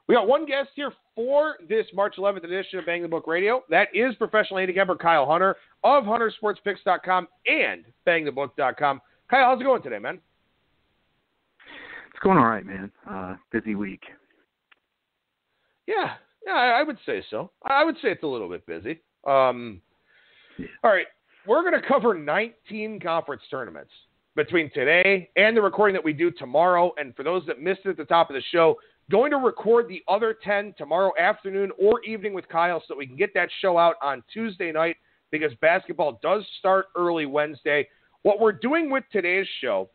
We got one guest here for this March 11th edition of Bang the Book Radio. That is professional handicapper Kyle Hunter of HunterSportsPicks.com and BangTheBook.com. Kyle, how's it going today, man? It's going all right, man. Busy week. Yeah, I would say so. I would say it's a little bit busy. All right, we're going to cover 19 conference tournaments between today and the recording that we do tomorrow. And for those that missed it at the top of the show, going to record the other 10 tomorrow afternoon or evening with Kyle so that we can get that show out on Tuesday night because basketball does start early Wednesday. What we're doing with today's show,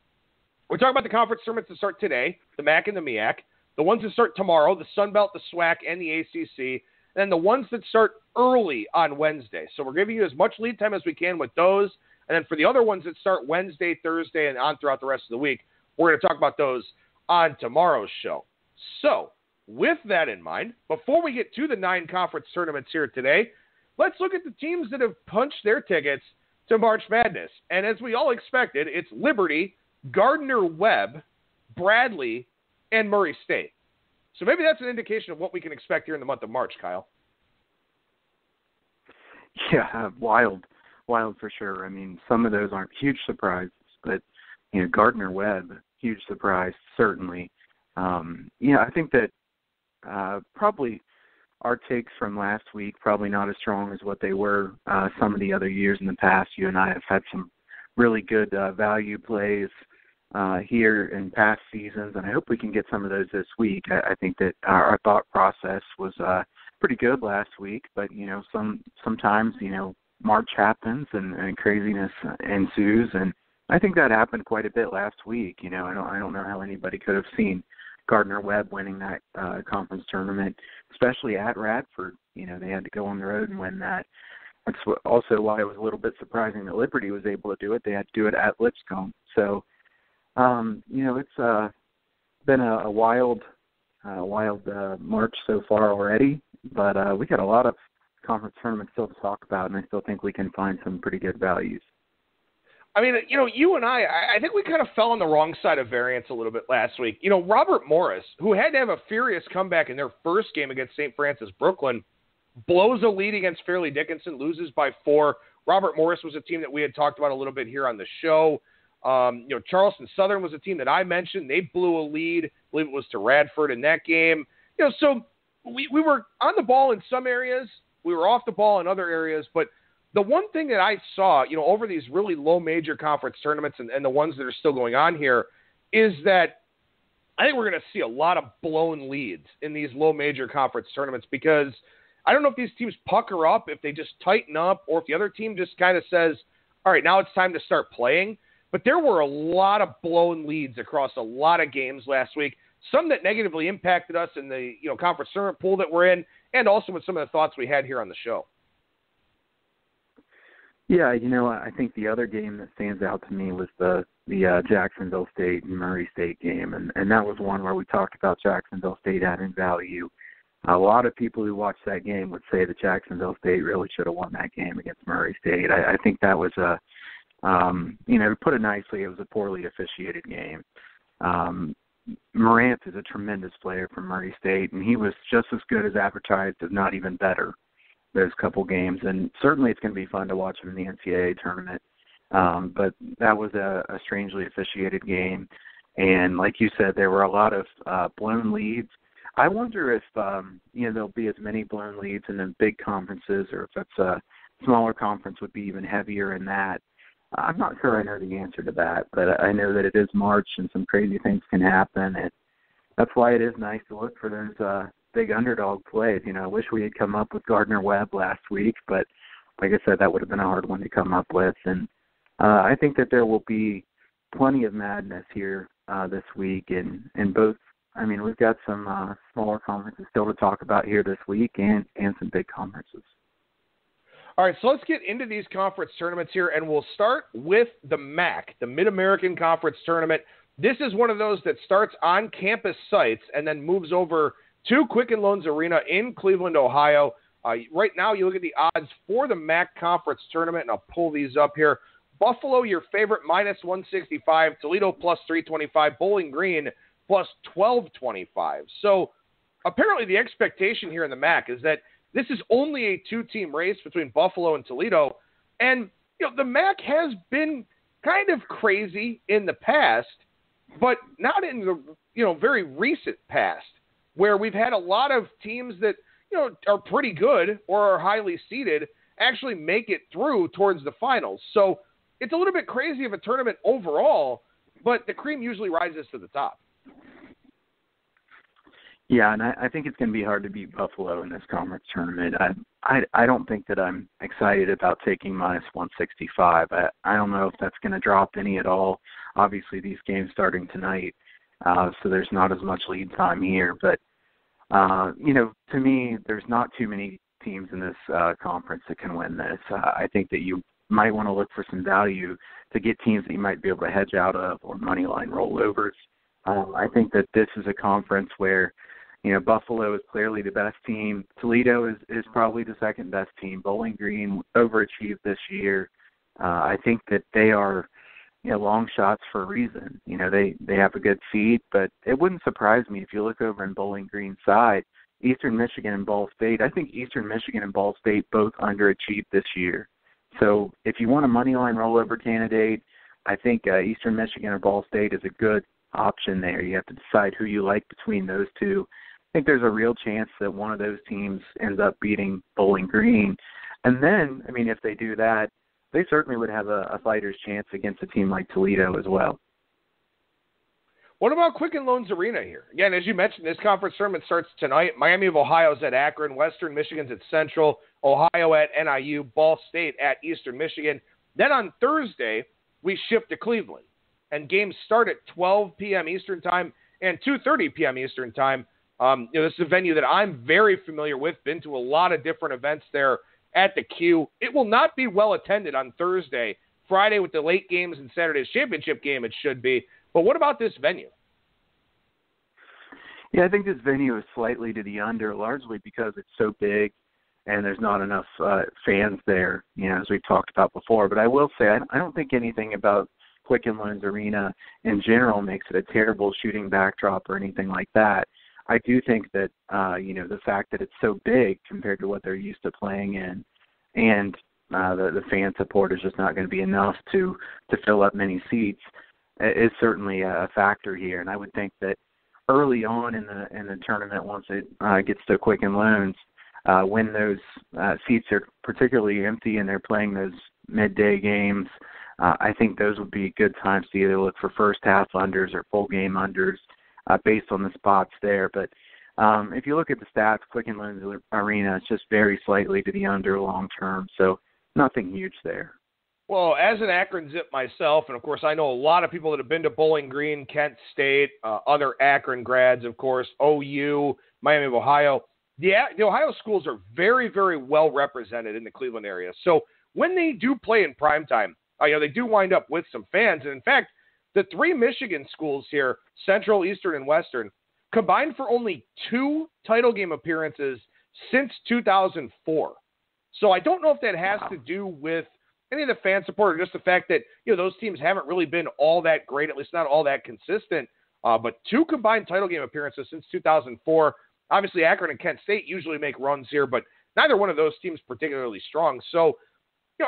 we're talking about the conference tournaments that start today, the MAC and the MEAC, the ones that start tomorrow, the Sun Belt, the SWAC, and the ACC, and then the ones that start early on Wednesday. So we're giving you as much lead time as we can with those. And then for the other ones that start Wednesday, Thursday, and on throughout the rest of the week, we're going to talk about those on tomorrow's show. So with that in mind, before we get to the 9 conference tournaments here today, let's look at the teams that have punched their tickets to March Madness. And as we all expected, it's Liberty, Gardner-Webb, Bradley, and Murray State. So maybe that's an indication of what we can expect here in the month of March, Kyle. Yeah, wild for sure. I mean, some of those aren't huge surprises, but, Gardner-Webb, huge surprise, certainly. I think that probably our takes from last week, probably not as strong as what they were some of the other years in the past. You and I have had some really good value plays here in past seasons, and I hope we can get some of those this week. I think that our thought process was pretty good last week, but, sometimes, March happens and craziness ensues, and I think that happened quite a bit last week. I don't know how anybody could have seen Gardner-Webb winning that conference tournament, especially at Radford. They had to go on the road and win that. That's also why it was a little bit surprising that Liberty was able to do it. They had to do it at Lipscomb. So, it's been a wild March so far already, but we got a lot of conference tournaments still to talk about, and I still think we can find some pretty good values. I mean, you and I think we kind of fell on the wrong side of variance a little bit last week. Robert Morris, who had to have a furious comeback in their first game against St. Francis Brooklyn, blows a lead against Fairleigh Dickinson, loses by 4. Robert Morris was a team that we had talked about a little bit here on the show. Charleston Southern was a team that I mentioned. They blew a lead. I believe it was to Radford in that game. So we were on the ball in some areas. We were off the ball in other areas, but the one thing that I saw, over these really low major conference tournaments and the ones that are still going on here is that I think we're going to see a lot of blown leads in these low major conference tournaments because I don't know if these teams pucker up, if they just tighten up, or if the other team just kind of says, all right, now it's time to start playing. But there were a lot of blown leads across a lot of games last week, some that negatively impacted us in the conference tournament pool that we're in, and also with some of the thoughts we had here on the show. Yeah, I think the other game that stands out to me was the Jacksonville State and Murray State game, and that was one where we talked about Jacksonville State adding value. A lot of people who watched that game would say that Jacksonville State really should have won that game against Murray State. I think that was to put it nicely, it was a poorly officiated game. Morant is a tremendous player from Murray State, and he was just as good as advertised, if not even better, those couple games. And certainly it's going to be fun to watch him in the NCAA tournament. But that was a strangely officiated game. And like you said, there were a lot of blown leads. I wonder if, there'll be as many blown leads in the big conferences, or if it's a smaller conference would be even heavier in that. I'm not sure I know the answer to that, but I know that it is March and some crazy things can happen. And that's why it is nice to look for those big underdog plays. I wish we had come up with Gardner-Webb last week, but like I said, that would have been a hard one to come up with. And I think that there will be plenty of madness here this week in both. I mean, we've got some smaller conferences still to talk about here this week and some big conferences. All right, so let's get into these conference tournaments here, and we'll start with the MAC, the Mid-American Conference Tournament. This is one of those that starts on campus sites and then moves over to Quicken Loans Arena in Cleveland, Ohio. Right now, you look at the odds for the MAC Conference Tournament, and I'll pull these up here. Buffalo, your favorite, minus 165. Toledo, plus 325. Bowling Green, plus 1225. So apparently the expectation here in the MAC is that this is only a 2-team race between Buffalo and Toledo. And, the MAC has been kind of crazy in the past, but not in the, very recent past, where we've had a lot of teams that, are pretty good or are highly seeded actually make it through towards the finals. So it's a little bit crazy of a tournament overall, but the cream usually rises to the top. Yeah, and I think it's going to be hard to beat Buffalo in this conference tournament. I don't think that I'm excited about taking minus 165. I don't know if that's going to drop any at all. Obviously, these games starting tonight, so there's not as much lead time here. But, to me, there's not too many teams in this conference that can win this. I think that you might want to look for some value to get teams that you might be able to hedge out of or money line rollovers. I think that this is a conference where, Buffalo is clearly the best team. Toledo is probably the second best team. Bowling Green overachieved this year. I think that they are, long shots for a reason. They have a good seed, but it wouldn't surprise me if you look over in Bowling Green's side, Eastern Michigan and Ball State. I think Eastern Michigan and Ball State both underachieved this year. So if you want a money line rollover candidate, I think Eastern Michigan or Ball State is a good option there. You have to decide who you like between those two. I think there's a real chance that one of those teams ends up beating Bowling Green. And then, if they do that, they certainly would have a fighter's chance against a team like Toledo as well. What about Quicken Loans Arena here? Again, as you mentioned, this conference tournament starts tonight. Miami of Ohio's at Akron, Western Michigan's at Central, Ohio at NIU, Ball State at Eastern Michigan. Then on Thursday, we shift to Cleveland, and games start at 12 p.m. Eastern Time and 2:30 p.m. Eastern Time. This is a venue that I'm very familiar with, been to a lot of different events there at the Q. It will not be well attended on Thursday. Friday with the late games and Saturday's championship game it should be. But what about this venue? Yeah, I think this venue is slightly to the under, largely because it's so big and there's not enough fans there, as we've talked about before. But I will say I don't think anything about Quicken Loans Arena in general makes it a terrible shooting backdrop or anything like that. I do think that, the fact that it's so big compared to what they're used to playing in and the fan support is just not going to be enough to fill up many seats is certainly a factor here. And I would think that early on in the tournament, once it gets to Quicken Loans, when those seats are particularly empty and they're playing those midday games, I think those would be good times to either look for first half unders or full game unders. Based on the spots there. But if you look at the stats, Quicken Loans Arena, it's just very slightly to the under long term, so nothing huge there. Well, as an Akron Zip myself, and of course I know a lot of people that have been to Bowling Green, Kent State, other Akron grads, of course, OU, Miami of Ohio. The Ohio schools are very, very well represented in the Cleveland area. So when they do play in primetime, they do wind up with some fans. And in fact, the three Michigan schools here, Central, Eastern, and Western, combined for only 2 title game appearances since 2004. So I don't know if that has to do with any of the fan support or just the fact that, those teams haven't really been all that great, at least not all that consistent. But 2 combined title game appearances since 2004. Obviously, Akron and Kent State usually make runs here, but neither one of those teams particularly strong. So,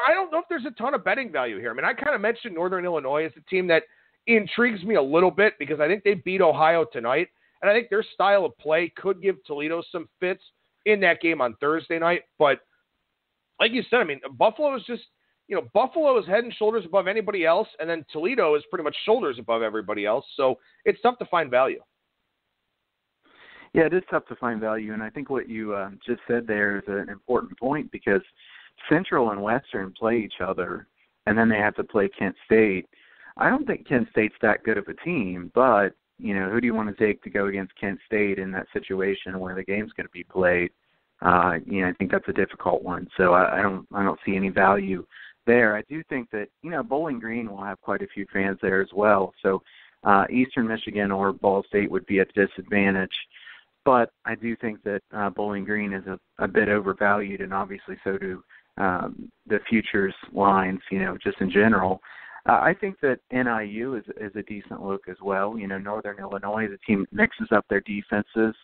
I don't know if there's a ton of betting value here. I kind of mentioned Northern Illinois as a team that intrigues me a little bit because I think they beat Ohio tonight, and I think their style of play could give Toledo some fits in that game on Thursday night. But like you said, Buffalo is just, Buffalo is head and shoulders above anybody else, and then Toledo is pretty much shoulders above everybody else. So it's tough to find value. Yeah, it is tough to find value, and I think what you just said there is an important point because Central and Western play each other, and then they have to play Kent State. I don't think Kent State's that good of a team, but, who do you want to take to go against Kent State in that situation where the game's going to be played? I think that's a difficult one. So I don't see any value there. I do think that, Bowling Green will have quite a few fans there as well. So Eastern Michigan or Ball State would be at a disadvantage. But I do think that Bowling Green is a bit overvalued, and obviously so do the futures lines, just in general. I think that NIU is a decent look as well. Northern Illinois, the team mixes up their defenses,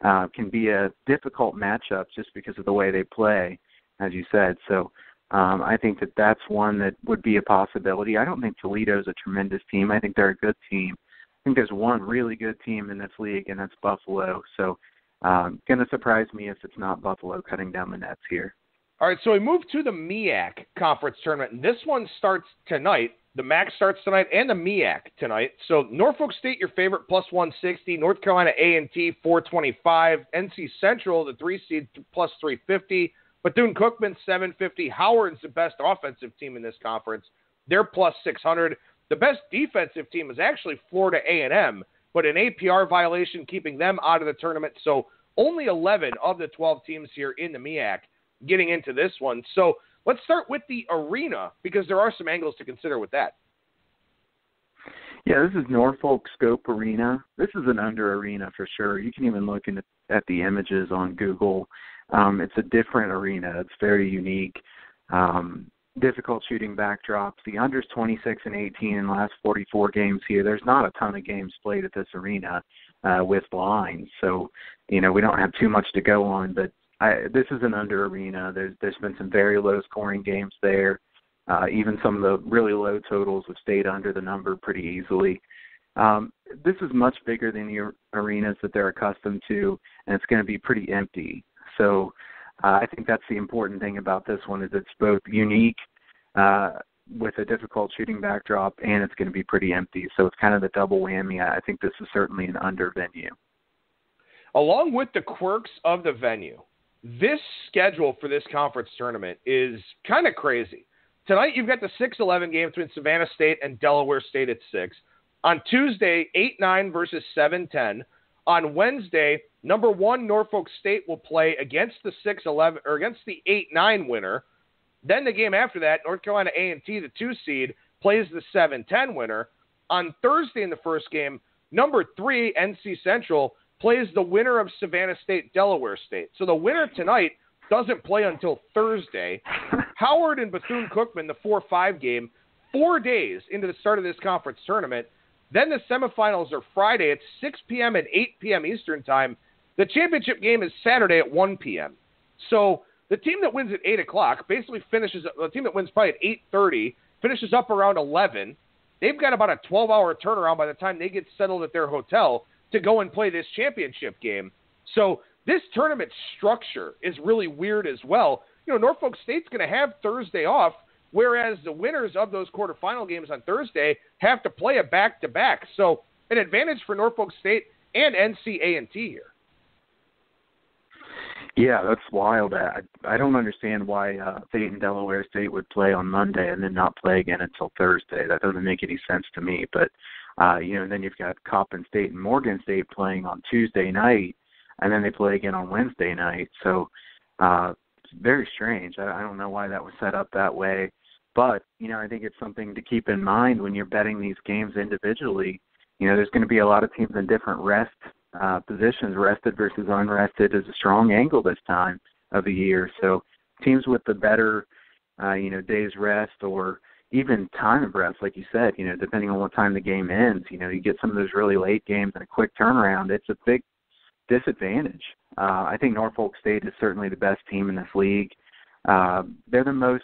can be a difficult matchup just because of the way they play, as you said. So I think that that's one that would be a possibility. I don't think Toledo's a tremendous team. I think they're a good team. I think there's one really good team in this league, and that's Buffalo. So going to surprise me if it's not Buffalo cutting down the nets here. All right, so we move to the MEAC conference tournament. This one starts tonight. The MAC starts tonight and the MEAC tonight. So Norfolk State, your favorite, plus 160. North Carolina A&T, 425. NC Central, the 3 seed, plus 350. Bethune-Cookman, 750. Howard's the best offensive team in this conference. They're plus 600. The best defensive team is actually Florida A&M, but an APR violation keeping them out of the tournament. So only 11 of the 12 teams here in the MEAC getting into this one. So let's start with the arena because there are some angles to consider with that. Yeah, this is Norfolk Scope Arena. This is an under arena for sure. You can even look at the images on Google. It's a different arena. It's very unique. Difficult shooting backdrops. The under's 26 and 18 in the last 44 games here. There's not a ton of games played at this arena with lines. So, we don't have too much to go on, but this is an under arena. There's been some very low-scoring games there. Even some of the really low totals have stayed under the number pretty easily. This is much bigger than the arenas that they're accustomed to, and it's going to be pretty empty. So I think that's the important thing about this one is it's both unique with a difficult shooting backdrop, and it's going to be pretty empty. So it's kind of the double whammy. I think this is certainly an under venue. Along with the quirks of the venue, this schedule for this conference tournament is kind of crazy. Tonight, you've got the 6-11 game between Savannah State and Delaware State at 6. On Tuesday, 8-9 versus 7-10. On Wednesday, number 1 Norfolk State will play against the 6-11 or against the 8-9 winner. Then the game after that, North Carolina A&T, the 2 seed, plays the 7-10 winner. On Thursday in the first game, number 3 NC Central plays the winner of Savannah State, Delaware State. So the winner tonight doesn't play until Thursday. Howard and Bethune-Cookman, the 4-5 game, 4 days into the start of this conference tournament. Then the semifinals are Friday at 6 p.m. and 8 p.m. Eastern Time. The championship game is Saturday at 1 p.m. So the team that wins at 8 o'clock basically finishes – the team that wins probably at 8:30 finishes up around 11. They've got about a 12-hour turnaround by the time they get settled at their hotel to go and play this championship game. So this tournament structure is really weird as well. Norfolk State's going to have Thursday off, whereas the winners of those quarterfinal games on Thursday have to play a back-to-back. So an advantage for Norfolk State and NCAA here. Yeah, that's wild. I don't understand why State and Delaware State would play on Monday and then not play again until Thursday. That doesn't make any sense to me. But, and then you've got Coppin State and Morgan State playing on Tuesday night, and then they play again on Wednesday night. So it's very strange. I don't know why that was set up that way. But, I think it's something to keep in mind when you're betting these games individually. There's going to be a lot of teams in different rest positions. Rested versus unrested is a strong angle this time of the year. So teams with the better, days rest or even time of rest, like you said, depending on what time the game ends, you get some of those really late games and a quick turnaround. It's a big disadvantage. I think Norfolk State is certainly the best team in this league. They're the most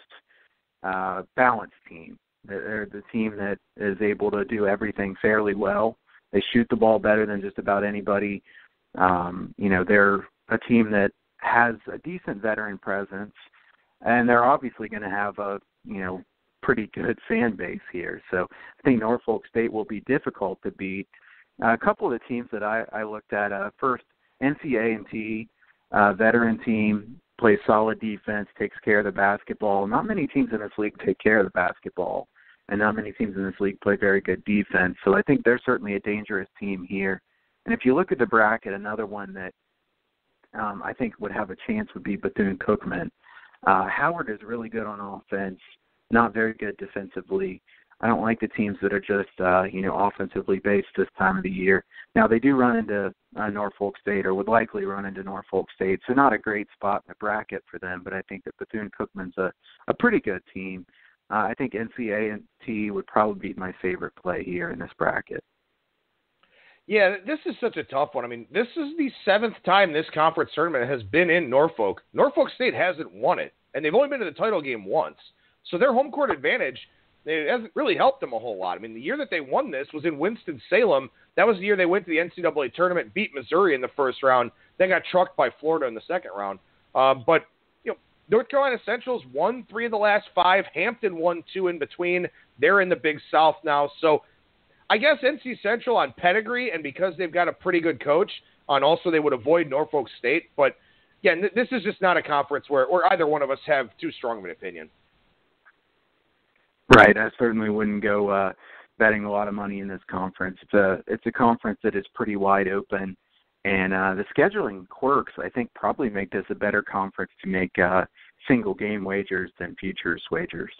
balanced team. They're the team that is able to do everything fairly well. They shoot the ball better than just about anybody. They're a team that has a decent veteran presence, and they're obviously going to have a, pretty good fan base here. So I think Norfolk State will be difficult to beat. A couple of the teams that I looked at, first, NCAA, veteran team, plays solid defense, takes care of the basketball. Not many teams in this league take care of the basketball, and not many teams in this league play very good defense. So I think they're certainly a dangerous team here. And if you look at the bracket, another one that I think would have a chance would be Bethune-Cookman. Howard is really good on offense, not very good defensively. I don't like the teams that are just, offensively based this time of the year. Now, they do run into Norfolk State or would likely run into Norfolk State, so not a great spot in the bracket for them, but I think that Bethune-Cookman's a pretty good team. I think NCAA would probably be my favorite play here in this bracket. Yeah, this is such a tough one. I mean, this is the 7th time this conference tournament has been in Norfolk. Norfolk State hasn't won it, and they've only been to the title game once. So their home court advantage, it hasn't really helped them a whole lot. I mean, the year that they won this was in Winston-Salem. That was the year they went to the NCAA tournament, beat Missouri in the first round, then got trucked by Florida in the second round. But North Carolina Central's won 3 of the last 5. Hampton won 2 in between. They're in the Big South now. So I guess NC Central on pedigree, and because they've got a pretty good coach, and also they would avoid Norfolk State. But, yeah, this is just not a conference where either one of us have too strong of an opinion. Right. I certainly wouldn't go betting a lot of money in this conference. It's a conference that is pretty wide open. And the scheduling quirks, I think, probably make this a better conference to make single-game wagers than futures wagers.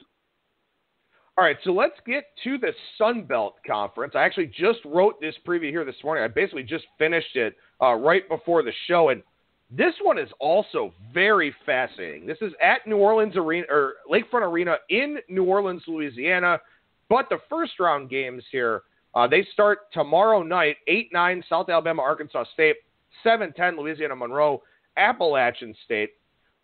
All right, so let's get to the Sun Belt Conference. I actually just wrote this preview here this morning. I basically just finished it right before the show, and this one is also very fascinating. This is at New Orleans Arena or Lakefront Arena in New Orleans, Louisiana. But the first-round games here, they start tomorrow night, 8-9, South Alabama, Arkansas State, 7-10, Louisiana Monroe, Appalachian State.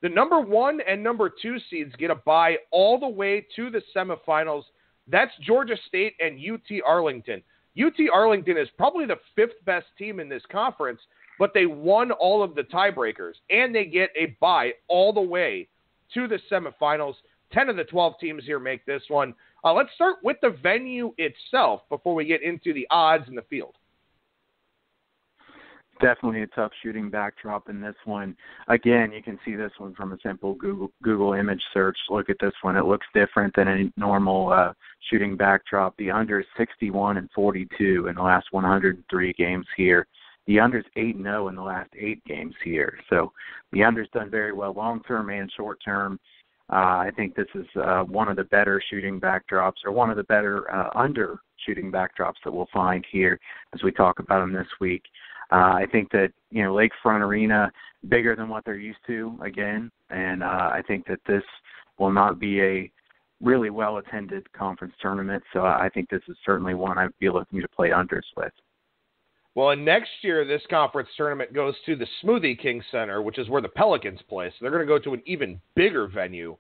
The number 1 and number 2 seeds get a bye all the way to the semifinals. That's Georgia State and UT Arlington. UT Arlington is probably the 5th best team in this conference, but they won all of the tiebreakers, and they get a bye all the way to the semifinals. 10 of the 12 teams here make this one. Let's start with the venue itself before we get into the odds in the field. Definitely a tough shooting backdrop in this one. Again, you can see this one from a simple Google image search. Look at this one. It looks different than a normal shooting backdrop. The under is 61 and 42 in the last 103 games here. The under's 8-0 in the last 8 games here. So the under's done very well long-term and short-term. I think this is one of the better shooting backdrops, or one of the better under shooting backdrops that we'll find here as we talk about them this week. I think that, Lakefront Arena, bigger than what they're used to, again, and I think that this will not be a really well-attended conference tournament, so I think this is certainly one I'd be looking to play unders with. Well, and next year, this conference tournament goes to the Smoothie King Center, which is where the Pelicans play. So they're going to go to an even bigger venue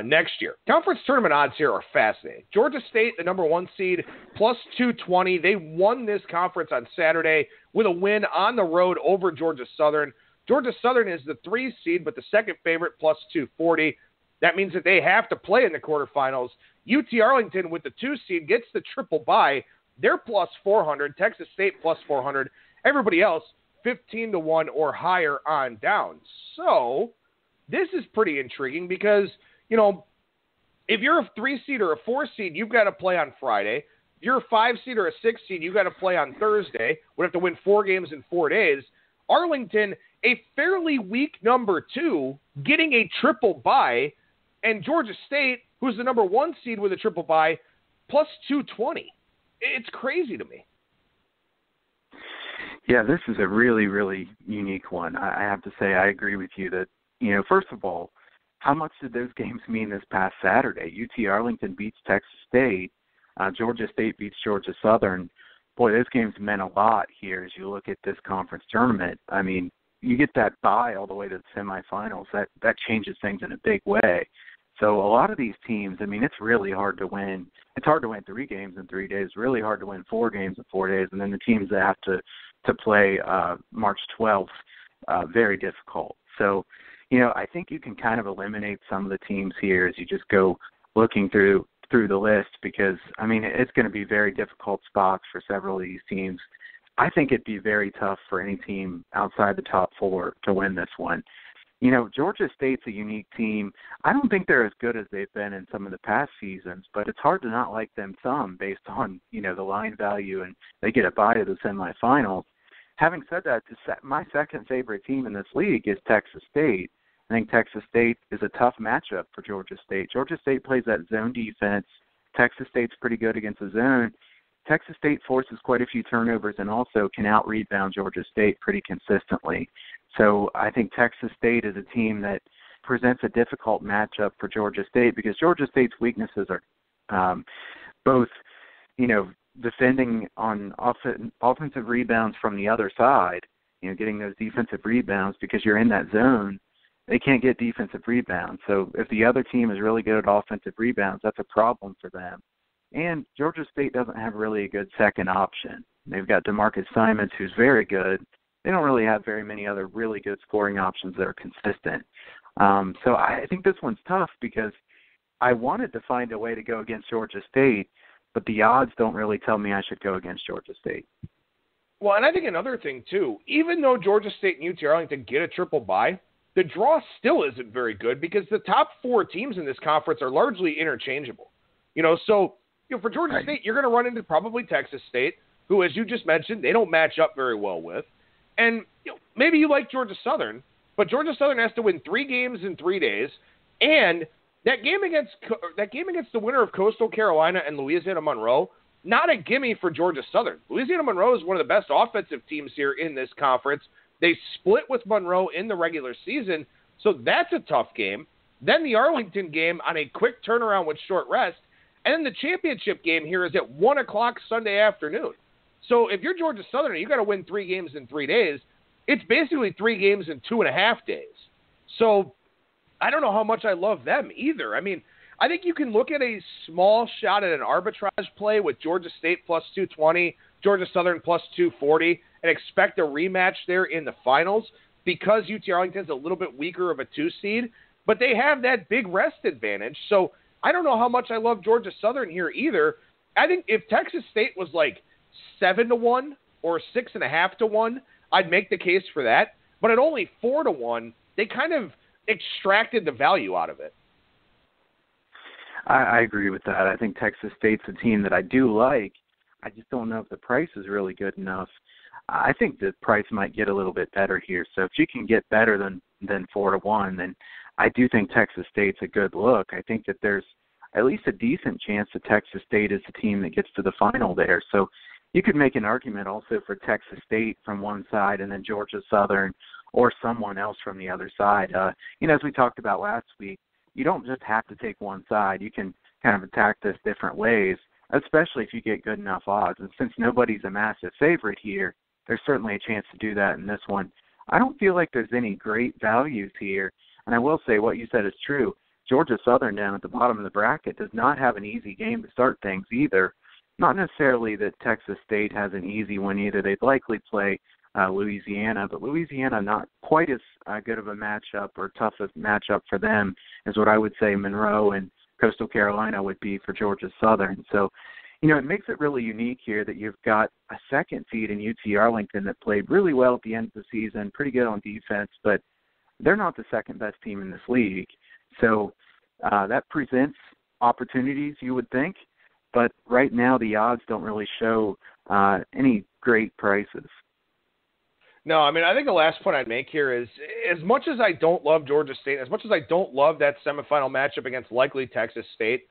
next year. Conference tournament odds here are fascinating. Georgia State, the number 1 seed, plus 220. They won this conference on Saturday with a win on the road over Georgia Southern. Georgia Southern is the 3 seed, but the second favorite, plus 240. That means that they have to play in the quarterfinals. UT Arlington with the 2 seed gets the triple bye. They're plus 400. Texas State plus 400. Everybody else 15-1 or higher on down. So this is pretty intriguing because, if you're a 3 seed or a 4 seed, you've got to play on Friday. If you're a 5 seed or a 6 seed, you've got to play on Thursday. Would have to win 4 games in 4 days. Arlington, a fairly weak number 2, getting a triple bye, and Georgia State, who's the number 1 seed with a triple bye, plus 220. It's crazy to me. Yeah, this is a really, really unique one. I have to say I agree with you that, first of all, how much did those games mean this past Saturday? UT Arlington beats Texas State. Georgia State beats Georgia Southern. Boy, those games meant a lot here as you look at this conference tournament. I mean, you get that bye all the way to the semifinals. That changes things in a big way. So a lot of these teams, it's really hard to win. It's hard to win 3 games in 3 days, really hard to win 4 games in 4 days, and then the teams that have to play March 12th, very difficult. So, I think you can kind of eliminate some of the teams here as you just go looking through the list because, it's going to be very difficult spots for several of these teams. I think it'd be very tough for any team outside the top 4 to win this one. Georgia State's a unique team. I don't think they're as good as they've been in some of the past seasons, but it's hard to not like them some based on, the line value, and they get a bye to the semifinals. Having said that, my second favorite team in this league is Texas State. I think Texas State is a tough matchup for Georgia State. Georgia State plays that zone defense. Texas State's pretty good against the zone. Texas State forces quite a few turnovers and also can out-rebound Georgia State pretty consistently. So I think Texas State is a team that presents a difficult matchup for Georgia State because Georgia State's weaknesses are both, defending on offensive rebounds from the other side, getting those defensive rebounds because you're in that zone. They can't get defensive rebounds. So if the other team is really good at offensive rebounds, that's a problem for them. And Georgia State doesn't have really a good second option. They've got DeMarcus Simons, who's very good. They don't really have very many other really good scoring options that are consistent. So I think this one's tough because I wanted to find a way to go against Georgia State, but the odds don't really tell me I should go against Georgia State. Well, and I think another thing, too, even though Georgia State and UT Arlington get a triple bye, the draw still isn't very good because the top 4 teams in this conference are largely interchangeable. So for Georgia State, you're going to run into probably Texas State, who, as you just mentioned, they don't match up very well with. And maybe you like Georgia Southern, but Georgia Southern has to win 3 games in 3 days, and that game against the winner of Coastal Carolina and Louisiana Monroe, not a gimme for Georgia Southern. Louisiana Monroe is one of the best offensive teams here in this conference. They split with Monroe in the regular season, so that's a tough game. Then the Arlington game on a quick turnaround with short rest, and then the championship game here is at 1 o'clock Sunday afternoon. So if you're Georgia Southern and you got to win 3 games in 3 days, it's basically 3 games in 2.5 days. So I don't know how much I love them either. I mean, I think you can look at a small shot at an arbitrage play with Georgia State plus 220, Georgia Southern plus 240, and expect a rematch there in the finals because UT Arlington's a little bit weaker of a 2 seed, but they have that big rest advantage. So I don't know how much I love Georgia Southern here either. I think if Texas State was like 7-1 or 6.5-1, I'd make the case for that. But at only 4-1, they kind of extracted the value out of it. I agree with that. I think Texas State's a team that I do like. I just don't know if the price is really good enough. I think the price might get a little bit better here. So if you can get better than 4-1, then I do think Texas State's a good look. I think that there's at least a decent chance that Texas State is the team that gets to the final there. So you could make an argument also for Texas State from one side and then Georgia Southern or someone else from the other side. As we talked about last week, you don't just have to take one side. You can kind of attack this different ways, especially if you get good enough odds. And since nobody's a massive favorite here, there's certainly a chance to do that in this one. I don't feel like there's any great values here. And I will say what you said is true. Georgia Southern down at the bottom of the bracket does not have an easy game to start things either. Not necessarily that Texas State has an easy one either. They'd likely play Louisiana, but Louisiana not quite as good of a matchup or tough a matchup for them as what I would say Monroe and Coastal Carolina would be for Georgia Southern. So, it makes it really unique here that you've got a second seed in UT Arlington that played really well at the end of the season, pretty good on defense, but they're not the second best team in this league. So that presents opportunities, you would think, but right now the odds don't really show any great prices. No, I mean, I think the last point I'd make here is as much as I don't love Georgia State, as much as I don't love that semifinal matchup against likely Texas State,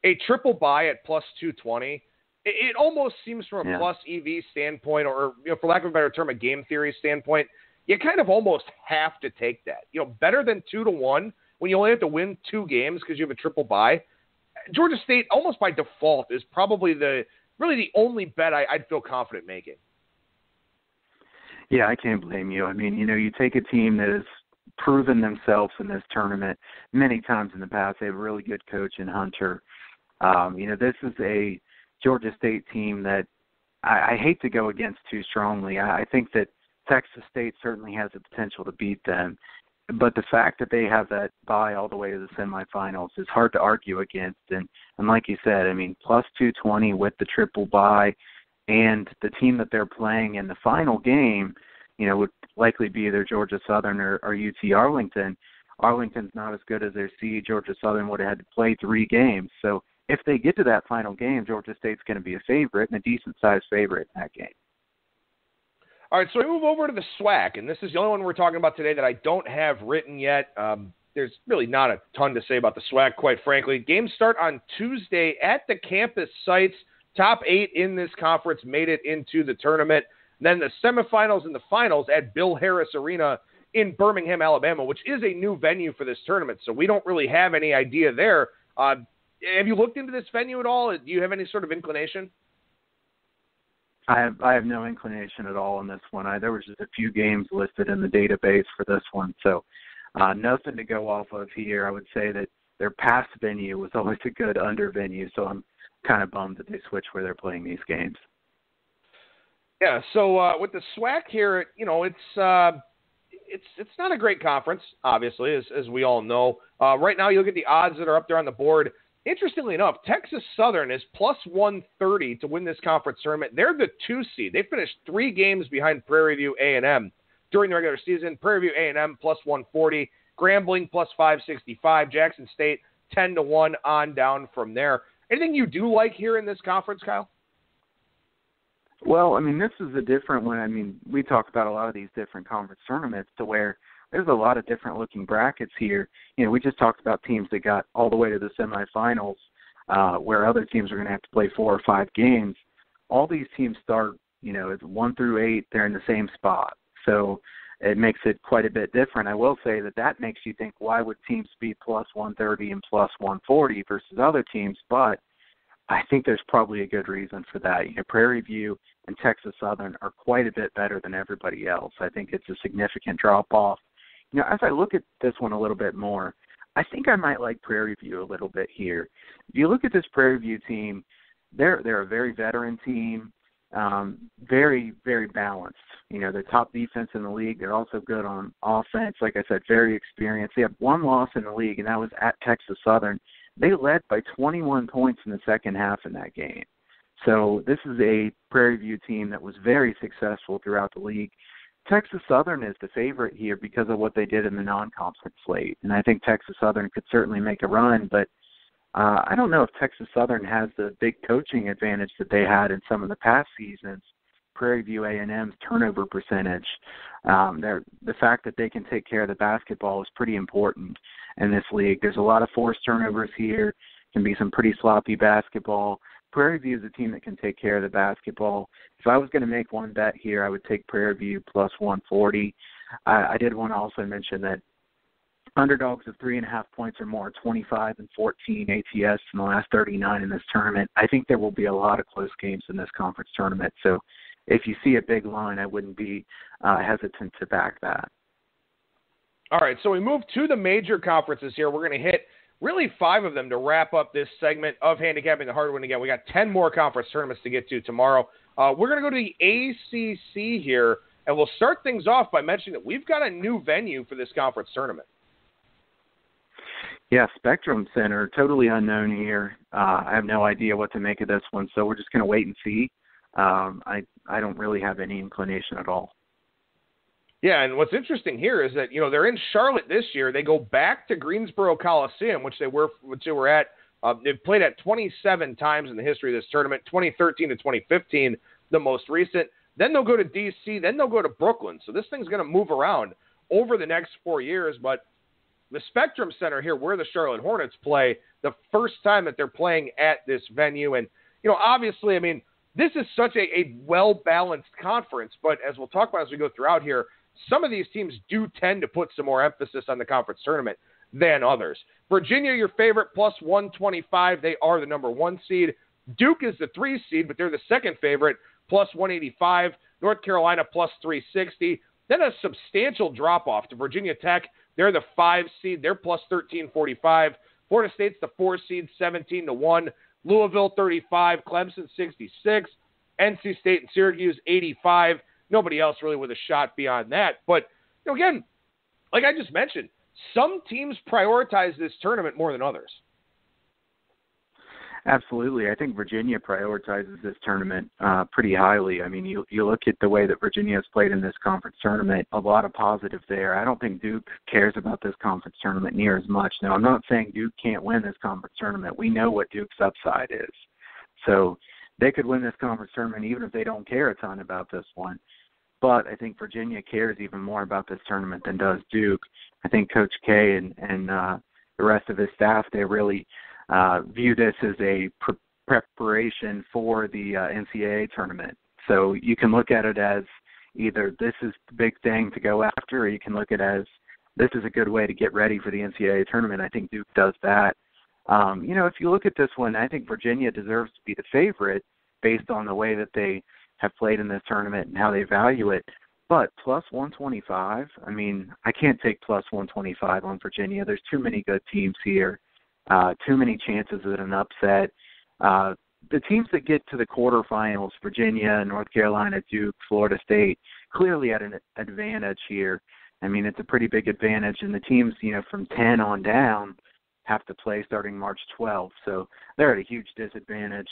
a triple bye at plus 220, it almost seems from a plus EV standpoint or for lack of a better term, a game theory standpoint, you kind of almost have to take that. Better than 2-1 when you only have to win 2 games because you have a triple bye. Georgia State, almost by default, is probably the only bet I'd feel confident making. Yeah, I can't blame you. I mean, you take a team that has proven themselves in this tournament many times in the past. They have a really good coach in Hunter. This is a Georgia State team that I hate to go against too strongly. I think that Texas State certainly has the potential to beat them. But the fact that they have that bye all the way to the semifinals is hard to argue against. And like you said, I mean, plus 220 with the triple bye, and the team that they're playing in the final game, would likely be either Georgia Southern or UT Arlington. Arlington's not as good as their seed. Georgia Southern would have had to play 3 games. So if they get to that final game, Georgia State's going to be a favorite and a decent-sized favorite in that game. All right, so we move over to the SWAC, and this is the only one we're talking about today that I don't have written yet. There's really not a ton to say about the SWAC, quite frankly. Games start on Tuesday at the campus sites. Top 8 in this conference made it into the tournament. Then the semifinals and the finals at Bill Harris Arena in Birmingham, Alabama, which is a new venue for this tournament, so we don't really have any idea there. Have you looked into this venue at all? Do you have any sort of inclination? I have no inclination at all on this one. There was just a few games listed in the database for this one, so nothing to go off of here. I would say that their past venue was always a good under venue, so I'm kind of bummed that they switched where they're playing these games. Yeah, so with the SWAC here, it's not a great conference, obviously, as we all know. Right now, you look at the odds that are up there on the board. Interestingly enough, Texas Southern is plus 130 to win this conference tournament. They're the 2 seed. They finished 3 games behind Prairie View A&M during the regular season. Prairie View A&M plus 140, Grambling plus 565, Jackson State 10-1 on down from there. Anything you do like here in this conference, Kyle? Well, I mean, this is a different one. I mean, we talk about a lot of these different conference tournaments to where there's a lot of different looking brackets here. We just talked about teams that got all the way to the semifinals, where other teams are going to have to play 4 or 5 games. All these teams start, as 1 through 8, they're in the same spot. So it makes it quite a bit different. I will say that makes you think, why would teams be plus 130 and plus 140 versus other teams? But I think there's probably a good reason for that. Prairie View and Texas Southern are quite a bit better than everybody else. I think it's a significant drop-off. As I look at this one a little bit more, I think I might like Prairie View a little bit here. If you look at this Prairie View team, they're a very veteran team, very, very balanced. They're top defense in the league. They're also good on offense. Like I said, very experienced. They have 1 loss in the league, and that was at Texas Southern. They led by 21 points in the second half in that game. So this is a Prairie View team that was very successful throughout the league. Texas Southern is the favorite here because of what they did in the non-conference slate. And I think Texas Southern could certainly make a run, but I don't know if Texas Southern has the big coaching advantage that they had in some of the past seasons. Prairie View A&M's turnover percentage, the fact that they can take care of the basketball is pretty important in this league. There's a lot of forced turnovers here, can be some pretty sloppy basketball. Prairie View is a team that can take care of the basketball. If I was going to make one bet here, I would take Prairie View plus 140. I did want to also mention that underdogs of 3.5 points or more, 25 and 14 ATS in the last 39 in this tournament. I think there will be a lot of close games in this conference tournament. So if you see a big line, I wouldn't be hesitant to back that. All right, so we move to the major conferences here. We're going to hit really 5 of them to wrap up this segment of Handicapping the Hardwood. Again, we got 10 more conference tournaments to get to tomorrow. We're going to go to the ACC here, and we'll start things off by mentioning that we've got a new venue for this conference tournament. Yeah, Spectrum Center, totally unknown here. I have no idea what to make of this one, so we're just going to wait and see. I don't really have any inclination at all. Yeah, and what's interesting here is that, they're in Charlotte this year. They go back to Greensboro Coliseum, which they were at. They've played at 27 times in the history of this tournament, 2013 to 2015, the most recent. Then they'll go to D.C., then they'll go to Brooklyn. So this thing's going to move around over the next 4 years, but the Spectrum Center here, where the Charlotte Hornets play, the first time that they're playing at this venue. And, obviously, this is such a well-balanced conference, but as we'll talk about as we go throughout here, some of these teams do tend to put some more emphasis on the conference tournament than others. Virginia, your favorite, plus 125. They are the number 1 seed. Duke is the 3 seed, but they're the second favorite, plus 185. North Carolina, plus 360. Then a substantial drop-off to Virginia Tech. They're the 5 seed. They're plus 1345. Florida State's the 4 seed, 17-1. Louisville, 35. Clemson, 66. NC State and Syracuse, 85. Nobody else really with a shot beyond that. But, again, like I just mentioned, some teams prioritize this tournament more than others. Absolutely. I think Virginia prioritizes this tournament pretty highly. You look at the way that Virginia has played in this conference tournament, a lot of positive there. I don't think Duke cares about this conference tournament near as much. Now, I'm not saying Duke can't win this conference tournament. We know what Duke's upside is. So they could win this conference tournament even if they don't care a ton about this one. But I think Virginia cares even more about this tournament than does Duke. I think Coach K and the rest of his staff, they really view this as a preparation for the NCAA tournament. So you can look at it as either this is the big thing to go after, or you can look at it as this is a good way to get ready for the NCAA tournament. I think Duke does that. If you look at this one, I think Virginia deserves to be the favorite based on the way that they have played in this tournament and how they value it. But plus 125, I mean, I can't take plus 125 on Virginia. There's too many good teams here, too many chances at an upset. The teams that get to the quarterfinals, Virginia, North Carolina, Duke, Florida State, clearly at an advantage here. I mean, it's a pretty big advantage. And the teams, from 10 on down have to play starting March 12th. So they're at a huge disadvantage.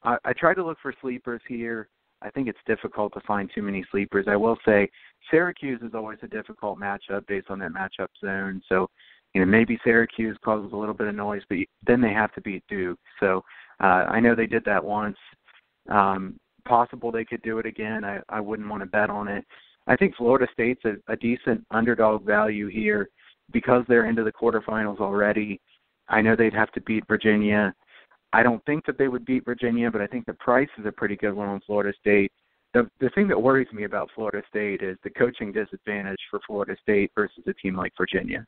I tried to look for sleepers here. I think it's difficult to find too many sleepers. I will say Syracuse is always a difficult matchup based on that matchup zone. So, maybe Syracuse causes a little bit of noise, but then they have to beat Duke. So I know they did that once. Possible they could do it again. I wouldn't want to bet on it. I think Florida State's a decent underdog value here because they're into the quarterfinals already. I know they'd have to beat Virginia. I don't think that they would beat Virginia, but I think the price is a pretty good one on Florida State. The thing that worries me about Florida State is the coaching disadvantage for Florida State versus a team like Virginia.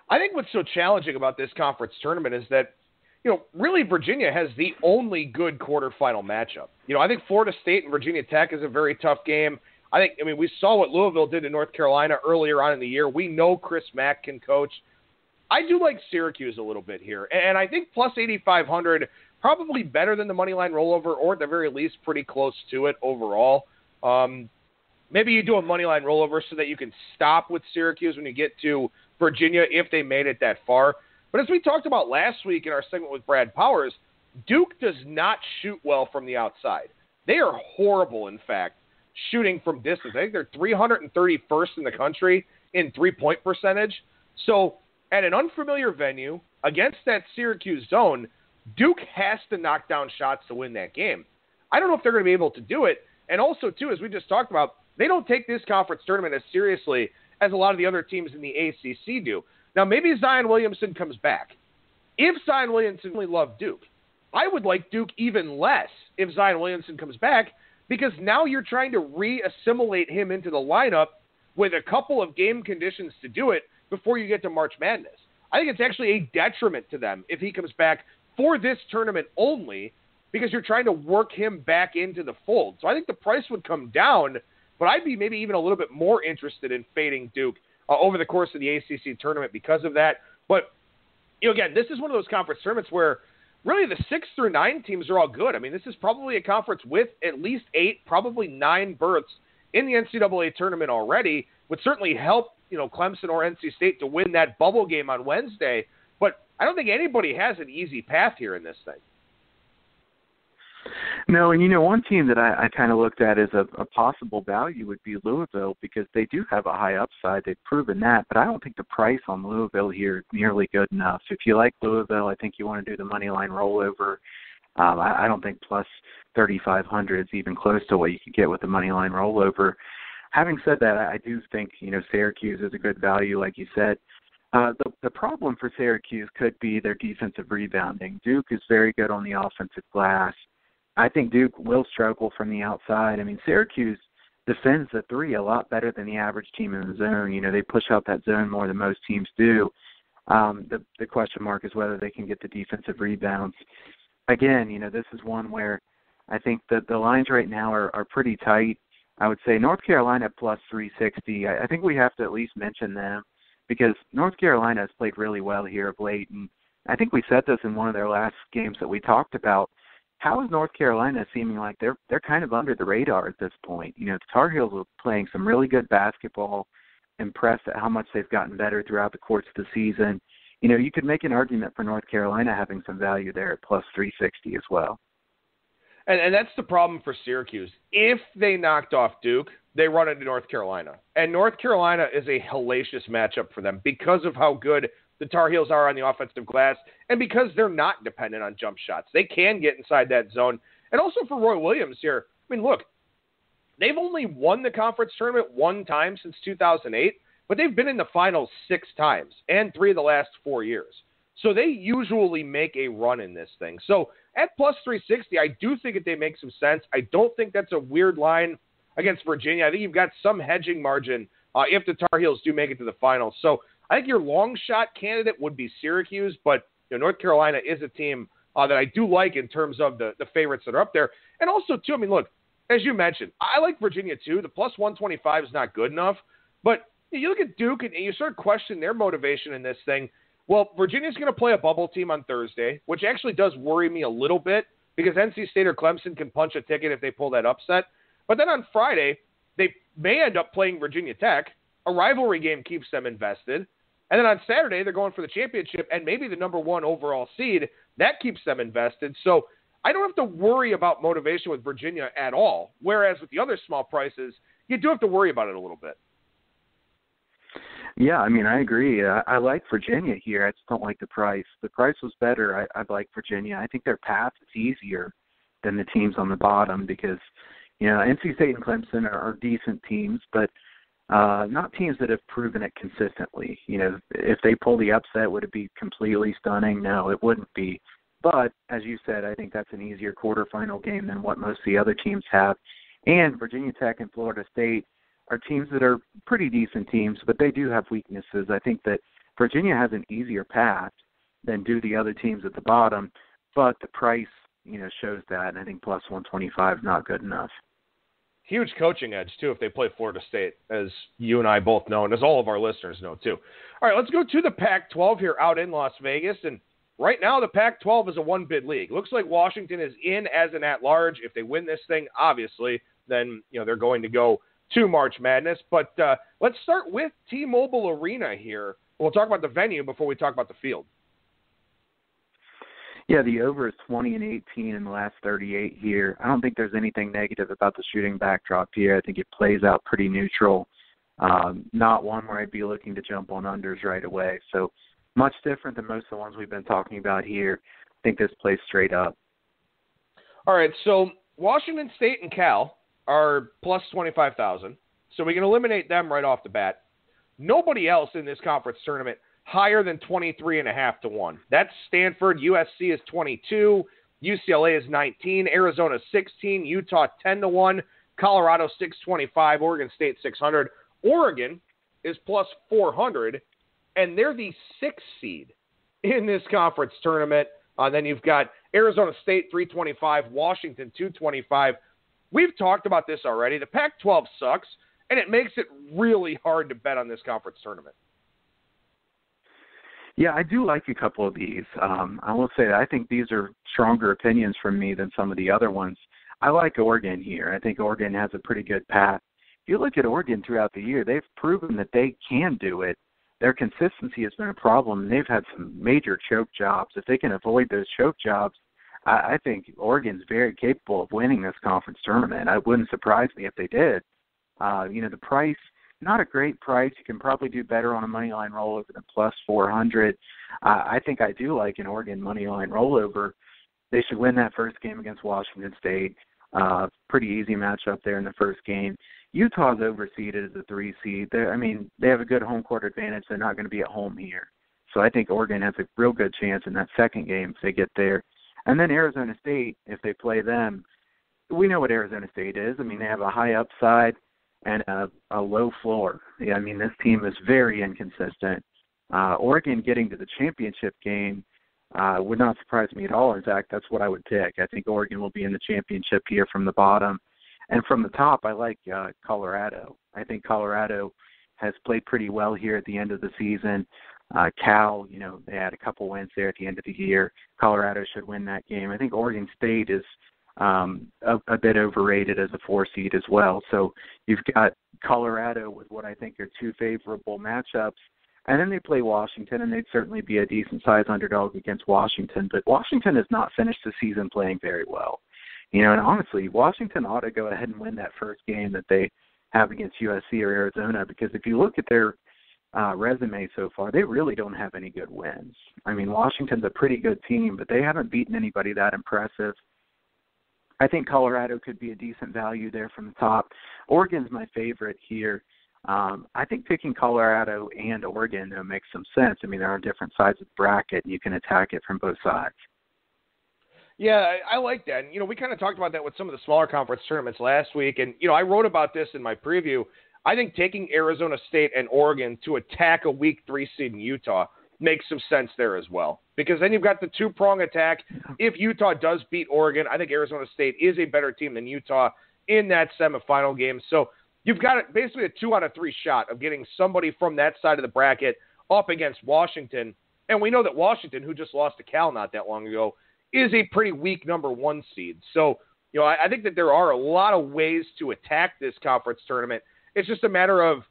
I think what's so challenging about this conference tournament is that, really Virginia has the only good quarterfinal matchup. I think Florida State and Virginia Tech is a very tough game. We saw what Louisville did to North Carolina earlier on in the year. We know Chris Mack can coach. I do like Syracuse a little bit here, and I think plus 8,500 probably better than the moneyline rollover, or at the very least pretty close to it overall. Maybe you do a moneyline rollover so that you can stop with Syracuse when you get to Virginia if they made it that far. But as we talked about last week in our segment with Brad Powers, Duke does not shoot well from the outside. They are horrible, in fact, shooting from distance. I think they're 331st in the country in three-point percentage. So at an unfamiliar venue against that Syracuse zone, Duke has to knock down shots to win that game. I don't know if they're going to be able to do it. And also, too, as we just talked about, they don't take this conference tournament as seriously as a lot of the other teams in the ACC do. Now, maybe Zion Williamson comes back. If Zion Williamson really loved Duke, I would like Duke even less if Zion Williamson comes back, because now you're trying to re-assimilate him into the lineup with a couple of game conditions to do it before you get to March Madness. I think it's actually a detriment to them if he comes back for this tournament only, because you're trying to work him back into the fold. So I think the price would come down, but I'd be maybe even a little bit more interested in fading Duke over the course of the ACC tournament because of that. But, again, this is one of those conference tournaments where really the 6 through 9 teams are all good. This is probably a conference with at least 8, probably 9 berths in the NCAA tournament already. Would certainly help, Clemson or NC State to win that bubble game on Wednesday. But I don't think anybody has an easy path here in this thing. No, and one team that I kind of looked at as a possible value would be Louisville, because they do have a high upside. They've proven that, but I don't think the price on Louisville here is nearly good enough. If you like Louisville, I think you want to do the money line rollover. I don't think plus 3,500 is even close to what you could get with the money line rollover. Having said that, I do think Syracuse is a good value, like you said. The problem for Syracuse could be their defensive rebounding. Duke is very good on the offensive glass. I think Duke will struggle from the outside. Syracuse defends the three a lot better than the average team in the zone. They push out that zone more than most teams do. The question mark is whether they can get the defensive rebounds. Again, this is one where I think that the lines right now are pretty tight. I would say North Carolina plus 360. I think we have to at least mention them, because North Carolina has played really well here of late. And I think we said this in one of their last games that we talked about. How is North Carolina seeming like they're kind of under the radar at this point? The Tar Heels are playing some really good basketball. Impressed at how much they've gotten better throughout the course of the season. You could make an argument for North Carolina having some value there at plus 360 as well. And that's the problem for Syracuse. If they knocked off Duke, they run into North Carolina. And North Carolina is a hellacious matchup for them because of how good the Tar Heels are on the offensive glass, and because they're not dependent on jump shots. They can get inside that zone. And also for Roy Williams here, look, they've only won the conference tournament one time since 2008, but they've been in the finals 6 times, and 3 of the last 4 years. So they usually make a run in this thing. So at plus 360, I do think that they make some sense. I don't think that's a weird line against Virginia. I think you've got some hedging margin if the Tar Heels do make it to the finals. So I think your long shot candidate would be Syracuse, but North Carolina is a team that I do like in terms of the favorites that are up there. And also, too, look, as you mentioned, I like Virginia too. The plus 125 is not good enough. But you look at Duke and you start questioning their motivation in this thing. Well, Virginia's going to play a bubble team on Thursday, which actually does worry me a little bit because NC State or Clemson can punch a ticket if they pull that upset. But then on Friday, they may end up playing Virginia Tech. A rivalry game keeps them invested. And then on Saturday, they're going for the championship and maybe the number 1 overall seed. That keeps them invested. So I don't have to worry about motivation with Virginia at all. Whereas with the other small prices, you do have to worry about it a little bit. Yeah, I mean, I agree. I like Virginia here. I just don't like the price. The price was better. I'd like Virginia. I think their path is easier than the teams on the bottom because, NC State and Clemson are decent teams, but not teams that have proven it consistently. If they pull the upset, would it be completely stunning? No, it wouldn't be. But, as you said, I think that's an easier quarterfinal game than what most of the other teams have. And Virginia Tech and Florida State are teams that are pretty decent teams, but they do have weaknesses. I think that Virginia has an easier path than do the other teams at the bottom, but the price, shows that, and I think plus 125 is not good enough. Huge coaching edge, too, if they play Florida State, as you and I both know, and as all of our listeners know, too. All right, let's go to the Pac-12 here out in Las Vegas, and right now the Pac-12 is a one-bid league. Looks like Washington is in as an at-large. If they win this thing, obviously, then they're going to go to March Madness. But let's start with T-Mobile Arena here. We'll talk about the venue before we talk about the field. Yeah, the over is 20 and 18 in the last 38 here. I don't think there's anything negative about the shooting backdrop here. I think it plays out pretty neutral. Not one where I'd be looking to jump on unders right away. So much different than most of the ones we've been talking about here. I think this plays straight up. All right, so Washington State and Cal are plus 25,000. So we can eliminate them right off the bat. Nobody else in this conference tournament higher than 23.5 to 1. That's Stanford. USC is 22. UCLA is 19. Arizona 16. Utah 10 to 1. Colorado 625. Oregon State 600. Oregon is plus 400, and they're the 6th seed in this conference tournament. Then you've got Arizona State 325. Washington 225. We've talked about this already. The Pac-12 sucks, and it makes it really hard to bet on this conference tournament. Yeah, I do like a couple of these. I will say that I think these are stronger opinions from me than some of the other ones. I like Oregon here. I think Oregon has a pretty good path. If you look at Oregon throughout the year, they've proven that they can do it. Their consistency has been a problem, and they've had some major choke jobs. If they can avoid those choke jobs, I think Oregon's very capable of winning this conference tournament. It wouldn't surprise me if they did. The price, not a great price. You can probably do better on a money line rollover than plus 400. I think I do like an Oregon money line rollover. They should win that first game against Washington State. Pretty easy matchup there in the first game. Utah's overseeded as a 3 seed. They have a good home court advantage. They're not going to be at home here. So I think Oregon has a real good chance in that second game if they get there. And then Arizona State, if they play them, we know what Arizona State is. They have a high upside and a low floor. Yeah, this team is very inconsistent. Oregon getting to the championship game would not surprise me at all. In fact, that's what I would pick. I think Oregon will be in the championship here from the bottom. And from the top, I like Colorado. I think Colorado has played pretty well here at the end of the season. Cal, they had a couple wins there at the end of the year. Colorado should win that game. I think Oregon State is a bit overrated as a 4 seed as well. So you've got Colorado with what I think are 2 favorable matchups. And then they play Washington, and they'd certainly be a decent-sized underdog against Washington. But Washington has not finished the season playing very well. And honestly, Washington ought to go ahead and win that first game that they have against USC or Arizona, because if you look at their resume so far, they really don't have any good wins. Washington's a pretty good team, but they haven't beaten anybody that impressive. I think Colorado could be a decent value there from the top. Oregon's my favorite here. I think picking Colorado and Oregon makes some sense. There are different sides of the bracket, and you can attack it from both sides. Yeah, I like that. And, we kind of talked about that with some of the smaller conference tournaments last week. And, I wrote about this in my preview. I think taking Arizona State and Oregon to attack a weak 3 seed in Utah makes some sense there as well. Because then you've got the 2-prong attack. If Utah does beat Oregon, I think Arizona State is a better team than Utah. in that semifinal game. So you've got basically a 2 out of 3 shot of getting somebody from that side of the bracket up against Washington. And we know that Washington, who just lost to Cal not that long ago, is a pretty weak number 1 seed. So, I think that there are a lot of ways to attack this conference tournament. It's just a matter of,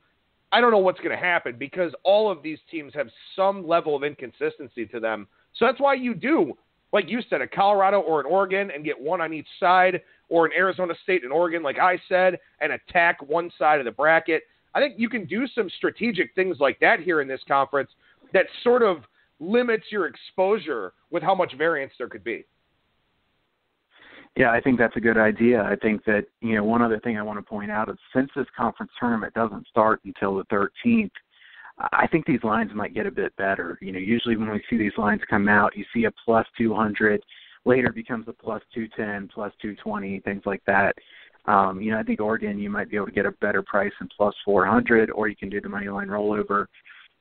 I don't know what's going to happen because all of these teams have some level of inconsistency to them. So that's why you do, like you said, a Colorado or an Oregon and get one on each side, or an Arizona State and Oregon, like I said, and attack one side of the bracket. I think you can do some strategic things like that here in this conference that sort of limits your exposure with how much variance there could be. Yeah, I think that's a good idea. I think that, one other thing I want to point out is since this conference tournament doesn't start until the 13th, I think these lines might get a bit better. Usually when we see these lines come out, you see a plus 200, later becomes a plus 210, plus 220, things like that. I think Oregon, you might be able to get a better price in plus 400, or you can do the money line rollover.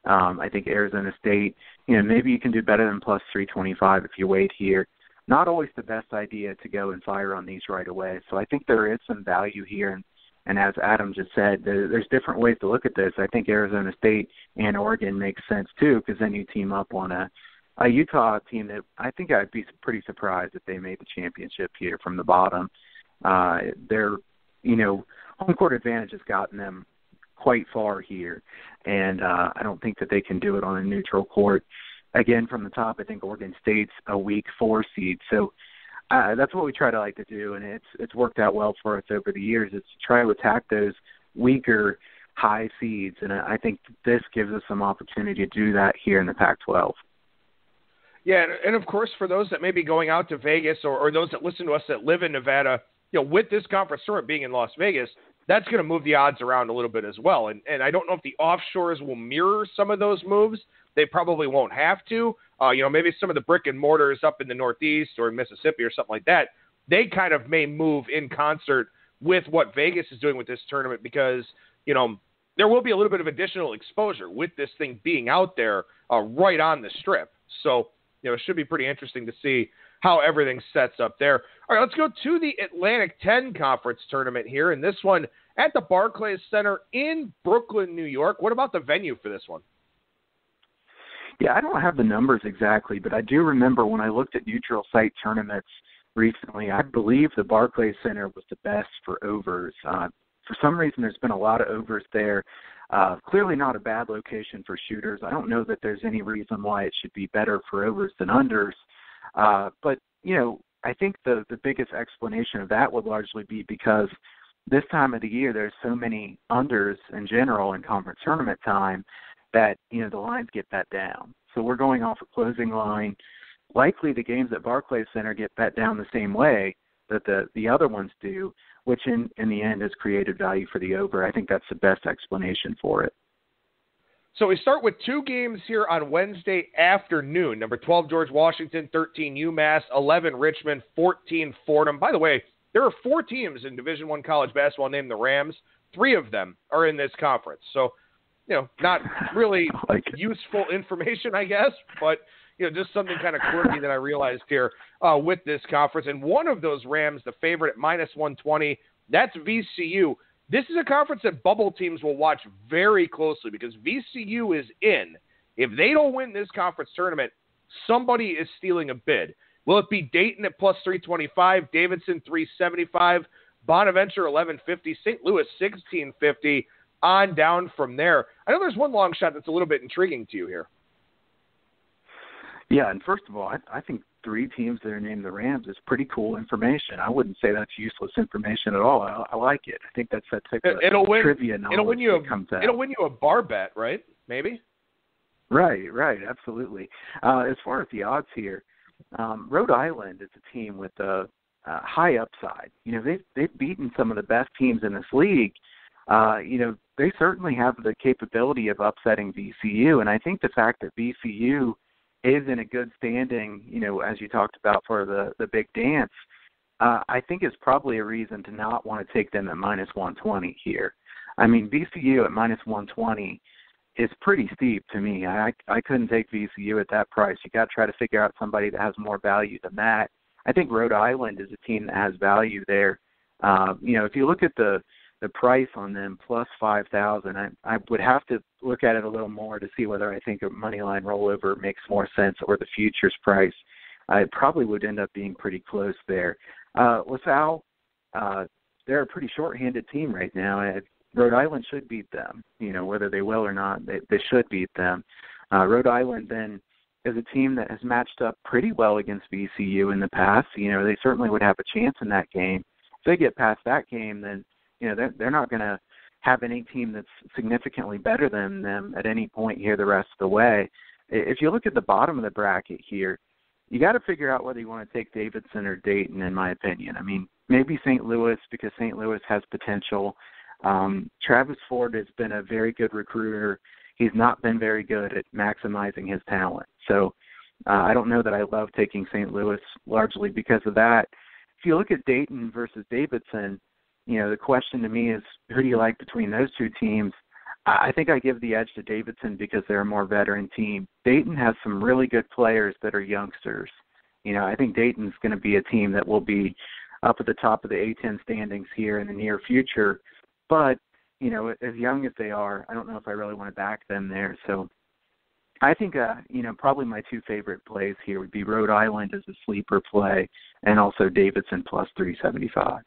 I think Arizona State, maybe you can do better than plus 325 if you wait here. Not always the best idea to go and fire on these right away. So I think there is some value here. And as Adam just said, there's different ways to look at this. I think Arizona State and Oregon makes sense too, because then you team up on a Utah team that I think I'd be pretty surprised if they made the championship here from the bottom. Their, home court advantage has gotten them quite far here, and I don't think that they can do it on a neutral court. Again, from the top, I think Oregon State's a weak 4 seed, so that's what we try to like to do, and it's worked out well for us over the years. It's to try to attack those weaker high seeds, and I think this gives us some opportunity to do that here in the Pac-12. Yeah, and of course, for those that may be going out to Vegas or those that listen to us that live in Nevada, with this conference tournament being in Las Vegas, that's going to move the odds around a little bit as well. And I don't know if the offshores will mirror some of those moves. They probably won't have to. Maybe some of the brick and mortars up in the Northeast or in Mississippi or something like that, they kind of may move in concert with what Vegas is doing with this tournament because, there will be a little bit of additional exposure with this thing being out there right on the strip. So, it should be pretty interesting to see how everything sets up there. All right, let's go to the Atlantic 10 Conference Tournament here, and this one at the Barclays Center in Brooklyn, New York. What about the venue for this one? Yeah, I don't have the numbers exactly, but I do remember when I looked at neutral site tournaments recently, I believe the Barclays Center was the best for overs. For some reason, there's been a lot of overs there. Clearly not a bad location for shooters. I don't know that there's any reason why it should be better for overs than unders. But, I think the biggest explanation of that would largely be because this time of the year there's so many unders in general in conference tournament time that, the lines get bet down. So we're going off a closing line. Likely the games at Barclays Center get bet down the same way that the other ones do, which in the end has created value for the over. I think that's the best explanation for it. So we start with 2 games here on Wednesday afternoon. Number 12, George Washington, 13, UMass, 11, Richmond, 14, Fordham. By the way, there are 4 teams in Division I college basketball named the Rams. 3 of them are in this conference. So, not really useful information, I guess, but, just something kind of quirky that I realized here with this conference. And one of those Rams, the favorite at minus 120, that's VCU. This is a conference that bubble teams will watch very closely because VCU is in. If they don't win this conference tournament, somebody is stealing a bid. Will it be Dayton at plus 325, Davidson 375, Bonaventure 1150, St. Louis 1650, on down from there? I know there's one long shot that's a little bit intriguing to you here. Yeah, and first of all, I think 3 teams that are named the Rams is pretty cool information. I wouldn't say that's useless information at all. I like it. I think that's that type of trivia knowledge that comes out. It'll win you a bar bet, right? Maybe? Right, absolutely. As far as the odds here, Rhode Island is a team with a high upside. They've beaten some of the best teams in this league. They certainly have the capability of upsetting VCU, and I think the fact that VCU is in a good standing, as you talked about for the big dance, I think is probably a reason to not want to take them at minus 120 here. I mean, VCU at minus 120 is pretty steep to me. I couldn't take VCU at that price. You got to try to figure out somebody that has more value than that. I think Rhode Island is a team that has value there. If you look at the price on them, plus 5,000, I would have to look at it a little more to see whether I think a money line rollover makes more sense or the futures price. It probably would end up being pretty close there. LaSalle, they're a pretty short-handed team right now. Rhode Island should beat them, whether they will or not. They should beat them. Rhode Island then is a team that has matched up pretty well against VCU in the past. They certainly would have a chance in that game. If they get past that game, then they're not going to have any team that's significantly better than them at any point here the rest of the way. If you look at the bottom of the bracket here, you got to figure out whether you want to take Davidson or Dayton, in my opinion. I mean, maybe St. Louis, because St. Louis has potential. Travis Ford has been a very good recruiter. He's not been very good at maximizing his talent. So I don't know that I love taking St. Louis largely because of that. If you look at Dayton versus Davidson, the question to me is, who do you like between those two teams? I think I give the edge to Davidson because they're a more veteran team. Dayton has some really good players that are youngsters. I think Dayton's going to be a team that will be up at the top of the A-10 standings here in the near future. But, as young as they are, I don't know if I really want to back them there. So I think, probably my two favorite plays here would be Rhode Island as a sleeper play and also Davidson plus 375.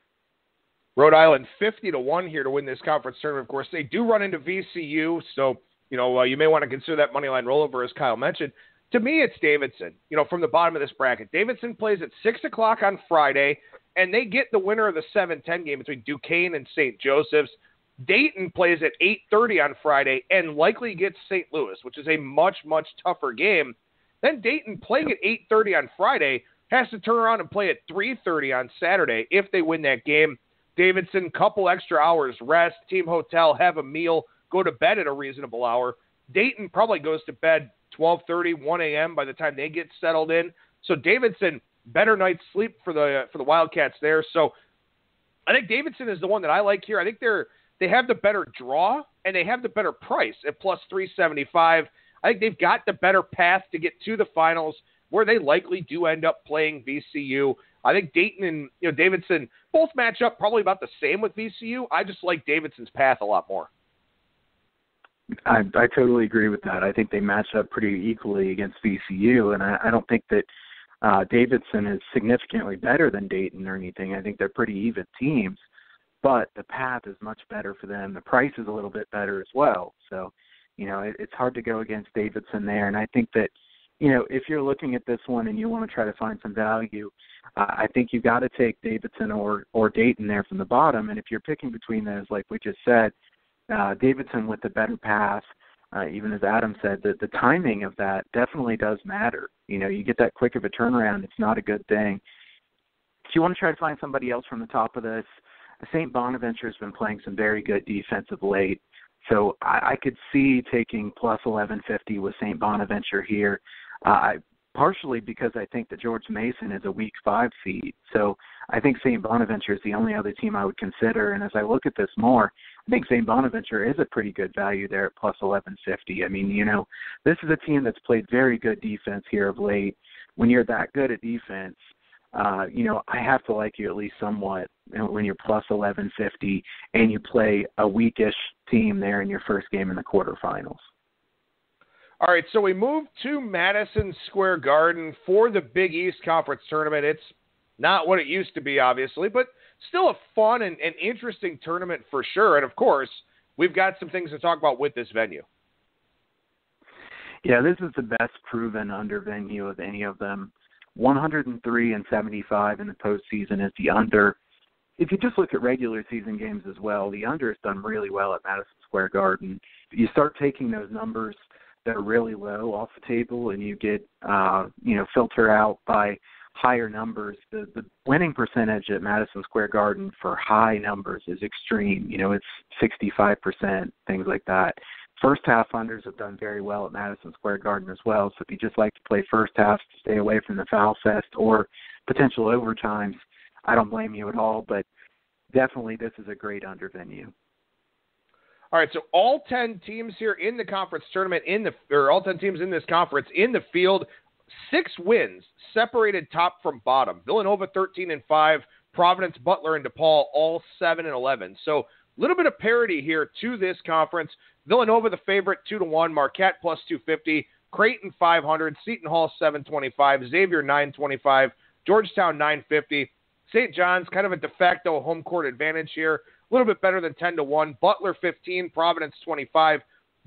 Rhode Island 50-1 here to win this conference tournament. Of course, they do run into VCU, so you may want to consider that money line rollover, as Kyle mentioned. To me, it's Davidson. From the bottom of this bracket, Davidson plays at 6:00 on Friday, and they get the winner of the 7-10 game between Duquesne and St. Joseph's. Dayton plays at 8:30 on Friday and likely gets St. Louis, which is a much, much tougher game. Then Dayton, playing at 8:30 on Friday, has to turn around and play at 3:30 on Saturday if they win that game. Davidson, couple extra hours rest, team hotel, have a meal, go to bed at a reasonable hour. Dayton probably goes to bed 12:30, 1 a.m. by the time they get settled in. So Davidson, better night's sleep for the Wildcats there. So I think Davidson is the one that I like here. I think they have the better draw and they have the better price at plus 375. I think they've got the better path to get to the finals, where they likely do end up playing VCU. I think Dayton and Davidson both match up probably about the same with VCU. I just like Davidson's path a lot more. I totally agree with that. I think they match up pretty equally against VCU, and I don't think that Davidson is significantly better than Dayton or anything. I think they're pretty even teams, but the path is much better for them. The price is a little bit better as well. So, it's hard to go against Davidson there, and I think that if you're looking at this one and you want to try to find some value, I think you've got to take Davidson or Dayton there from the bottom. And if you're picking between those, like we just said, Davidson with the better path, even as Adam said, the timing of that definitely does matter. You get that quick of a turnaround, it's not a good thing. If you want to try to find somebody else from the top of this, St. Bonaventure has been playing some very good defense of late. So I could see taking plus 1150 with St. Bonaventure here. Partially because I think that George Mason is a week 5 seed. So I think St. Bonaventure is the only other team I would consider. And as I look at this more, I think St. Bonaventure is a pretty good value there at plus 1150. I mean, this is a team that's played very good defense here of late. When you're that good at defense, I have to like you at least somewhat when you're plus 1150 and you play a weakish team there in your first game in the quarterfinals. All right, so we move to Madison Square Garden for the Big East Conference Tournament. It's not what it used to be, obviously, but still a fun and interesting tournament for sure. And, of course, we've got some things to talk about with this venue. Yeah, this is the best proven under venue of any of them. 103-75 in the postseason is the under. If you just look at regular season games as well, the under has done really well at Madison Square Garden. You start taking those numbers that are really low off the table and you get, filter out by higher numbers. The winning percentage at Madison Square Garden for high numbers is extreme. It's 65%, things like that. First half unders have done very well at Madison Square Garden as well. So if you just like to play first half to stay away from the foul fest or potential overtimes, I don't blame you at all. But definitely this is a great under venue. All right, so all 10 teams here in the conference tournament, all 10 teams in this conference in the field, 6 wins separated top from bottom. Villanova 13-5, Providence, Butler, and DePaul all 7-11. So a little bit of parity here to this conference. Villanova, the favorite, 2-1. Marquette plus 250. Creighton 500. Seton Hall 725. Xavier 925. Georgetown 950. St. John's kind of a de facto home court advantage here. A little bit better than 10-1. Butler 15. Providence 25.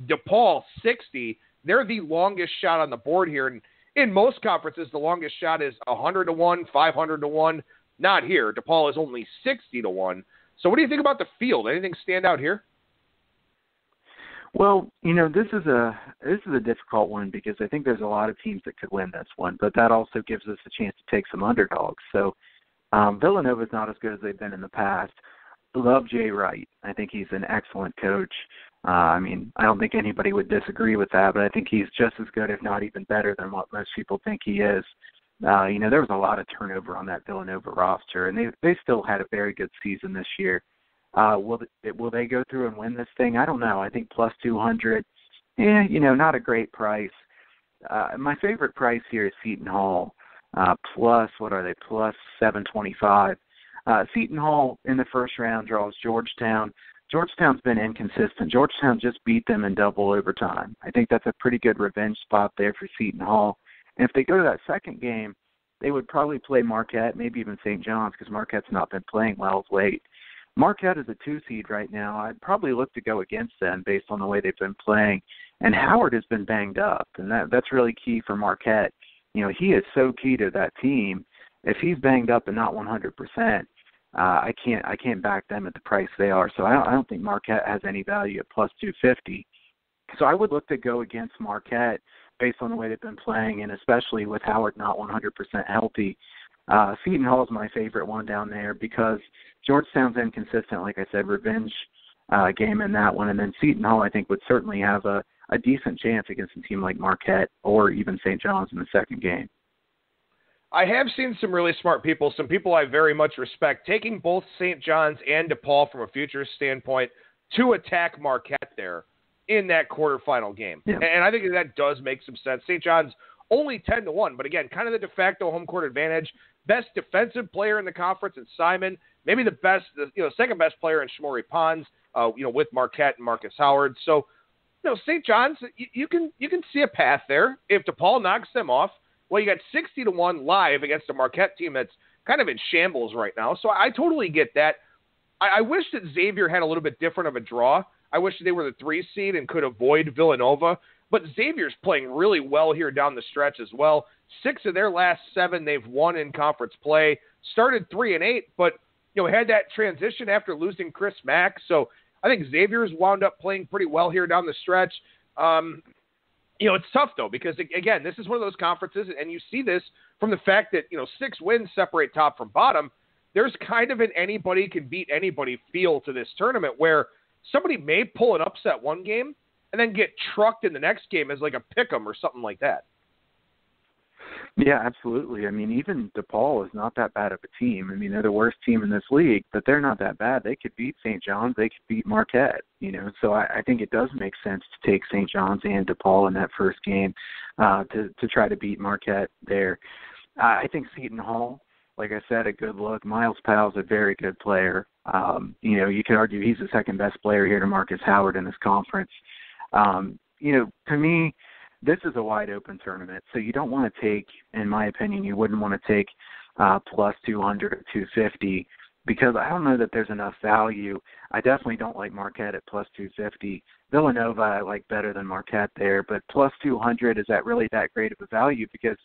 DePaul 60. They're the longest shot on the board here. And in most conferences, the longest shot is 100-1, 500-1. Not here. DePaul is only 60-1. So what do you think about the field? Anything stand out here? Well, this is a difficult one because I think there's a lot of teams that could win this one, but that also gives us a chance to take some underdogs. So Villanova's not as good as they've been in the past. Love Jay Wright. I think he's an excellent coach. I don't think anybody would disagree with that, but I think he's just as good, if not even better, than what most people think he is. There was a lot of turnover on that Villanova roster, and they still had a very good season this year. Will they go through and win this thing? I don't know. I think plus 200, not a great price. My favorite price here is Seton Hall, plus 725. Seton Hall in the first round draws Georgetown. Georgetown's been inconsistent. Georgetown just beat them in double overtime. I think that's a pretty good revenge spot there for Seton Hall. And if they go to that second game, they would probably play Marquette, maybe even St. John's, because Marquette's not been playing well of late. Marquette is a 2-seed right now. I'd probably look to go against them based on the way they've been playing. And Howard has been banged up, and that's really key for Marquette. He is so key to that team. If he's banged up and not 100%, I can't back them at the price they are. So I don't think Marquette has any value at plus 250. So I would look to go against Marquette based on the way they've been playing, and especially with Howard not 100% healthy. Seton Hall is my favorite one down there because Georgetown's inconsistent, like I said, revenge game in that one. And then Seton Hall, I think, would certainly have a decent chance against a team like Marquette or even St. John's in the second game. I have seen some really smart people, some people I very much respect, taking both St. John's and DePaul from a futures standpoint to attack Marquette there in that quarterfinal game. Yeah. And I think that does make some sense. St. John's only 10-1, but again, kind of the de facto home court advantage. Best defensive player in the conference is Simon. Maybe the best, second best player in Shmori Pons, with Marquette and Marcus Howard. So, St. John's, you can see a path there. If DePaul knocks them off, well, you got 60-1 live against a Marquette team that's kind of in shambles right now. So I totally get that. I wish that Xavier had a little bit different of a draw. I wish they were the 3 seed and could avoid Villanova. But Xavier's playing really well here down the stretch as well. 6 of their last 7 they've won in conference play. Started 3-8, but had that transition after losing Chris Mack. So I think Xavier's wound up playing pretty well here down the stretch. It's tough, though, because, again, this is one of those conferences, and you see this from the fact that, 6 wins separate top from bottom. There's kind of an anybody can beat anybody feel to this tournament where somebody may pull an upset one game and then get trucked in the next game as like a pick'em or something like that. Yeah, absolutely. Even DePaul is not that bad of a team. They're the worst team in this league, but they're not that bad. They could beat St. John's. They could beat Marquette, So I think it does make sense to take St. John's and DePaul in that first game to try to beat Marquette there. I think Seton Hall, like I said, a good look. Miles Powell's a very good player. You could argue he's the second best player here to Marcus Howard in this conference. To me, this is a wide-open tournament, so you don't want to take, in my opinion, you wouldn't want to take plus 200 or 250 because I don't know that there's enough value. I definitely don't like Marquette at plus 250. Villanova I like better than Marquette there, but plus 200, is that really that great of a value? Because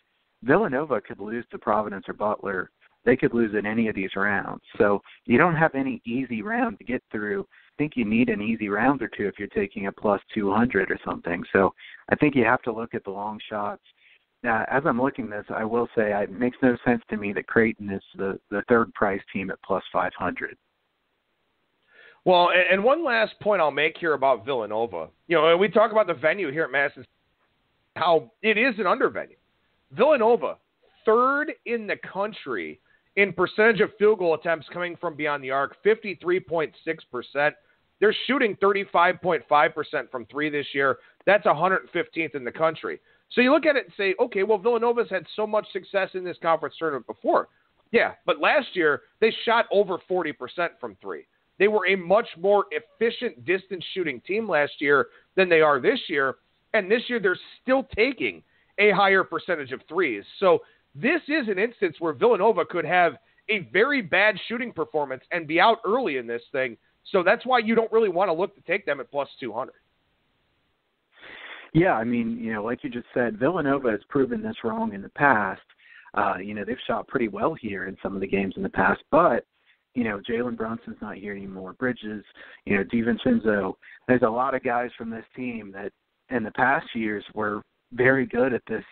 Villanova could lose to Providence or Butler. They could lose in any of these rounds. So you don't have any easy round to get through. I think you need an easy round or two if you're taking a plus 200 or something. So I think you have to look at the long shots. As I'm looking at this, I will say it makes no sense to me that Creighton is the third price team at plus 500. Well, and one last point I'll make here about Villanova. We talk about the venue here at Madison, how it is an under venue. Villanova, third in the country in percentage of field goal attempts coming from beyond the arc, 53.6%. They're shooting 35.5% from 3 this year. That's 115th in the country. So you look at it and say, okay, well, Villanova's had so much success in this conference tournament before. Yeah, but last year they shot over 40% from three. They were a much more efficient distance shooting team last year than they are this year, and this year they're still taking a higher percentage of threes. So this is an instance where Villanova could have a very bad shooting performance and be out early in this thing. So that's why you don't really want to look to take them at plus 200. Yeah, I mean, like you just said, Villanova has proven this wrong in the past. They've shot pretty well here in some of the games in the past, but, Jalen Brunson's not here anymore. Bridges, DiVincenzo. There's a lot of guys from this team that in the past years were very good at this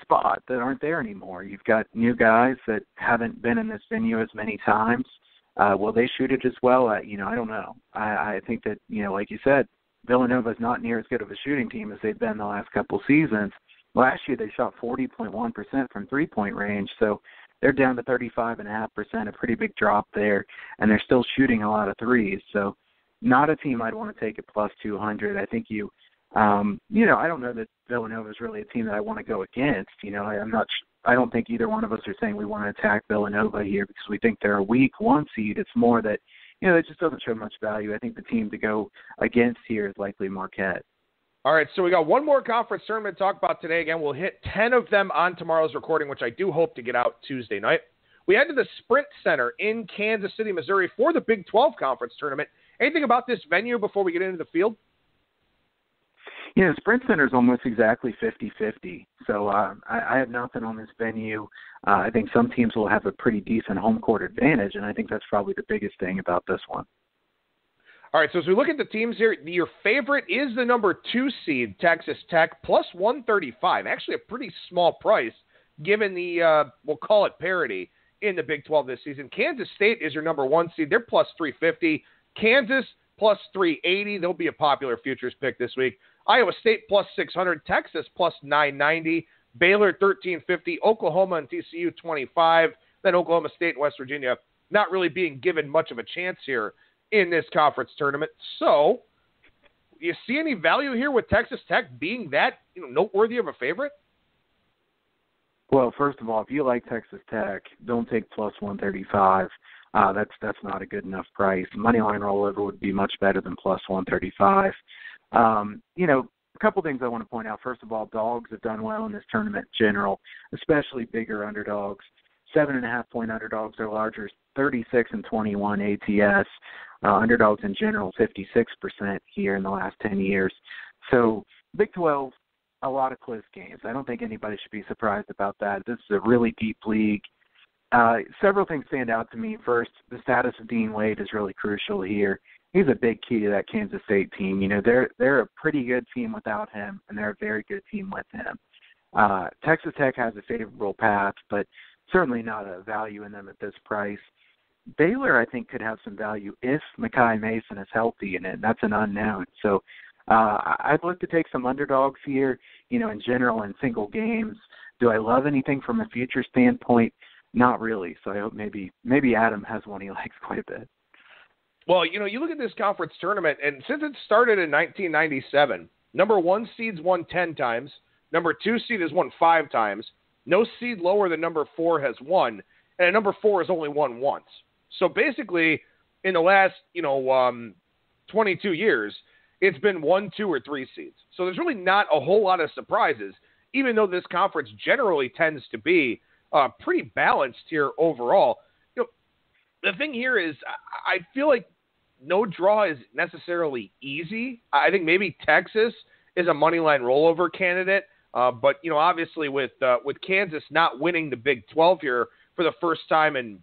spot that aren't there anymore. You've got new guys that haven't been in this venue as many times. Will they shoot it as well? I don't know. I think that, like you said, Villanova's not near as good of a shooting team as they've been the last couple seasons. Last year they shot 40.1% from three-point range, so they're down to 35.5%, a pretty big drop there, and they're still shooting a lot of threes. So not a team I'd want to take at plus 200. I think I don't know that Villanova is really a team that I want to go against. I don't think either one of us are saying we want to attack Villanova here because we think they're a weak one seed. It's more that, it just doesn't show much value. I think the team to go against here is likely Marquette. All right, so we got one more conference tournament to talk about today. Again, we'll hit 10 of them on tomorrow's recording, which I do hope to get out Tuesday night. We head to the Sprint Center in Kansas City, Missouri for the Big 12 conference tournament. Anything about this venue before we get into the field? Sprint Center is almost exactly 50-50. So I have nothing on this venue. I think some teams will have a pretty decent home court advantage, and I think that's probably the biggest thing about this one. All right, so as we look at the teams here, your favorite is the number 2 seed, Texas Tech, plus 135. Actually a pretty small price given the, we'll call it parity, in the Big 12 this season. Kansas State is your number 1 seed. They're plus 350. Kansas plus 380. They'll be a popular futures pick this week. Iowa State plus 600, Texas plus 990, Baylor 1350, Oklahoma and TCU 25, then Oklahoma State and West Virginia not really being given much of a chance here in this conference tournament. So, you see any value here with Texas Tech being that noteworthy of a favorite? Well, first of all, if you like Texas Tech, don't take plus 135. That's not a good enough price. Moneyline rollover would be much better than plus 135. A couple things I want to point out. First of all, dogs have done well in this tournament in general, especially bigger underdogs. 7.5-point underdogs are larger, 36 and 21 ATS. Underdogs in general, 56% here in the last 10 years. So Big 12, a lot of close games. I don't think anybody should be surprised about that. This is a really deep league. Several things stand out to me. First, the status of Dean Wade is really crucial here. He's a big key to that Kansas State team. They're a pretty good team without him, and they're a very good team with him. Texas Tech has a favorable path, but certainly not a value in them at this price. Baylor, I think, could have some value if Mekhi Mason is healthy, and that's an unknown. So I'd look to take some underdogs here, in general in single games. Do I love anything from a future standpoint? Not really. So I hope maybe Adam has one he likes quite a bit. Well, you look at this conference tournament, and since it started in 1997, number 1 seed's won 10 times, number 2 seed has won 5 times, no seed lower than number 4 has won, and number 4 has only won once. So basically, in the last, 22 years, it's been 1, 2, or 3 seeds. So there's really not a whole lot of surprises, even though this conference generally tends to be pretty balanced here overall. The thing here is I feel like no draw is necessarily easy. I think maybe Texas is a moneyline rollover candidate, but obviously with Kansas not winning the Big 12 here for the first time in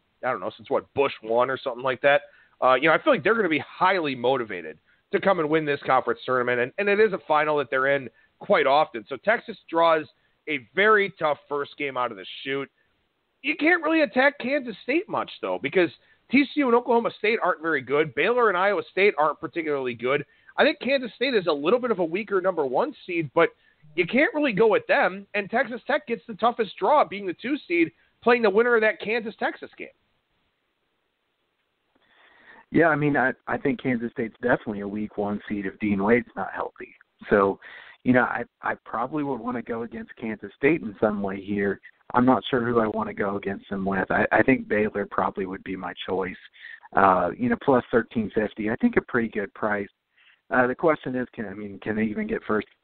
since Bush won or something like that. I feel like they're going to be highly motivated to come and win this conference tournament, and it is a final that they're in quite often. So Texas draws a very tough first game out of the chute. You can't really attack Kansas State much, though, because TCU and Oklahoma State aren't very good. Baylor and Iowa State aren't particularly good. I think Kansas State is a little bit of a weaker number 1 seed, but you can't really go with them, and Texas Tech gets the toughest draw, being the 2 seed, playing the winner of that Kansas-Texas game. Yeah, I mean, I think Kansas State's definitely a weak 1 seed if Dean Wade's not healthy. So, I probably would want to go against Kansas State in some way here. I'm not sure who I want to go against them with. I think Baylor probably would be my choice. Plus 1350. I think a pretty good price. The question is, can they even get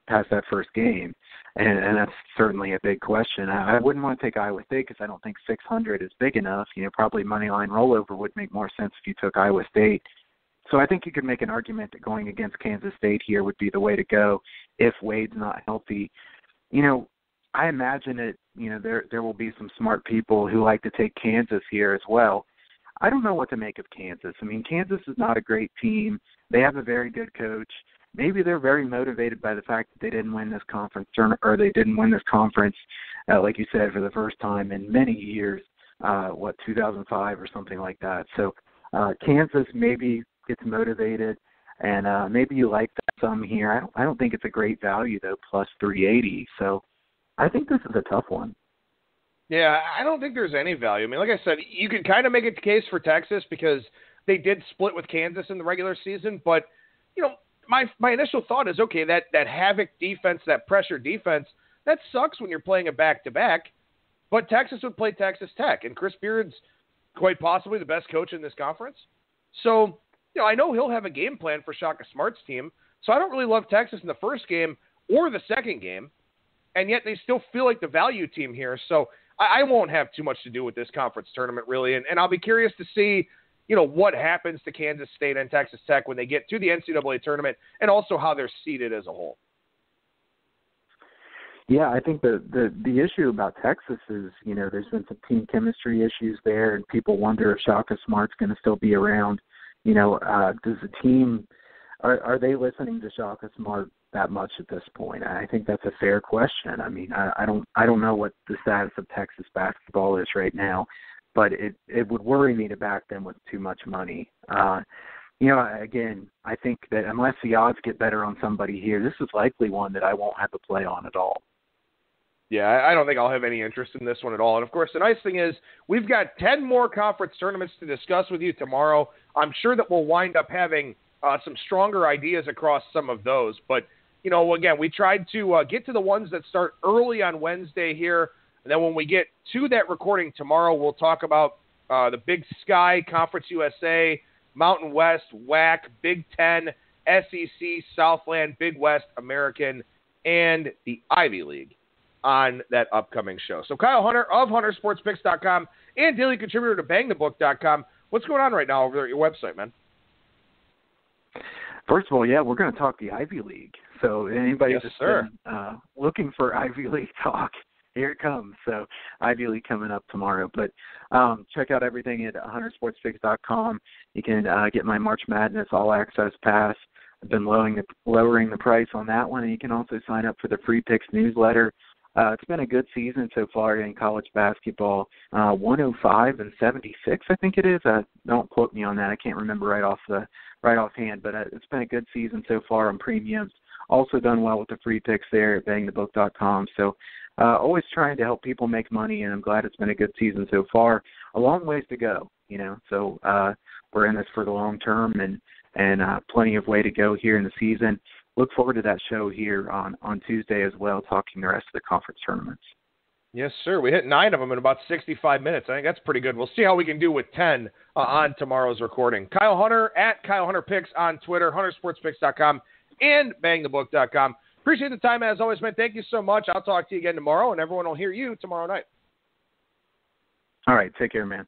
past that first game? And that's certainly a big question. I wouldn't want to take Iowa State because I don't think 600 is big enough. Probably moneyline rollover would make more sense if you took Iowa State. So I think you could make an argument that going against Kansas State here would be the way to go if Wade's not healthy. I imagine it. There will be some smart people who like to take Kansas here as well. I don't know what to make of Kansas. Kansas is not a great team. They have a very good coach. Maybe they're very motivated by the fact that they didn't win this conference like you said, for the first time in many years. 2005 or something like that. So Kansas maybe gets motivated, and maybe you like that some here. I don't think it's a great value though, plus 380. So I think this is a tough one. Yeah, I don't think there's any value. Like I said, you can kind of make a case for Texas because they did split with Kansas in the regular season. But, my initial thought is, okay, that havoc defense, that pressure defense, that sucks when you're playing a back-to-back. But Texas would play Texas Tech, and Chris Beard's quite possibly the best coach in this conference. So, I know he'll have a game plan for Shaka Smart's team. So I don't really love Texas in the first game or the second game. And yet they still feel like the value team here. So I won't have too much to do with this conference tournament, really. And I'll be curious to see, what happens to Kansas State and Texas Tech when they get to the NCAA tournament and also how they're seeded as a whole. Yeah, I think the issue about Texas is, there's been some team chemistry issues there, and people wonder if Shaka Smart's going to still be around. Does the team are they listening to Shaka Smart that much at this point? I think that's a fair question. I don't know what the status of Texas basketball is right now, but it would worry me to back them with too much money. Again, I think that unless the odds get better on somebody here, this is likely one that I won't have a play on at all. Yeah, I don't think I'll have any interest in this one at all. And, of course, the nice thing is we've got 10 more conference tournaments to discuss with you tomorrow. I'm sure that we'll wind up having some stronger ideas across some of those. But, again, we tried to get to the ones that start early on Wednesday here. And then when we get to that recording tomorrow, we'll talk about the Big Sky, Conference USA, Mountain West, WAC, Big Ten, SEC, Southland, Big West, American, and the Ivy League on that upcoming show. So Kyle Hunter of HunterSportsPicks.com and daily contributor to BangTheBook.com. What's going on right now over there at your website, man? First of all, yeah, we're going to talk the Ivy League. So anybody that's been looking for Ivy League talk, here it comes. So Ivy League coming up tomorrow. But check out everything at HunterSportsPicks.com. You can get my March Madness All Access Pass. I've been lowering the price on that one, and you can also sign up for the Free Picks newsletter. It's been a good season so far in college basketball. 105 and 76, I think it is. Don't quote me on that. I can't remember right offhand, but it's been a good season so far on premiums. Also done well with the free picks there at BangTheBook.com. So always trying to help people make money, and I'm glad it's been a good season so far. A long ways to go, So we're in this for the long term, and plenty of way to go here in the season. Look forward to that show here on Tuesday as well, talking the rest of the conference tournaments. Yes, sir. We hit 9 of them in about 65 minutes. I think that's pretty good. We'll see how we can do with 10 on tomorrow's recording. Kyle Hunter at Kyle Hunter Picks on Twitter, HunterSportsPicks.com, and BangTheBook.com. Appreciate the time as always, man. Thank you so much. I'll talk to you again tomorrow, and everyone will hear you tomorrow night. All right. Take care, man.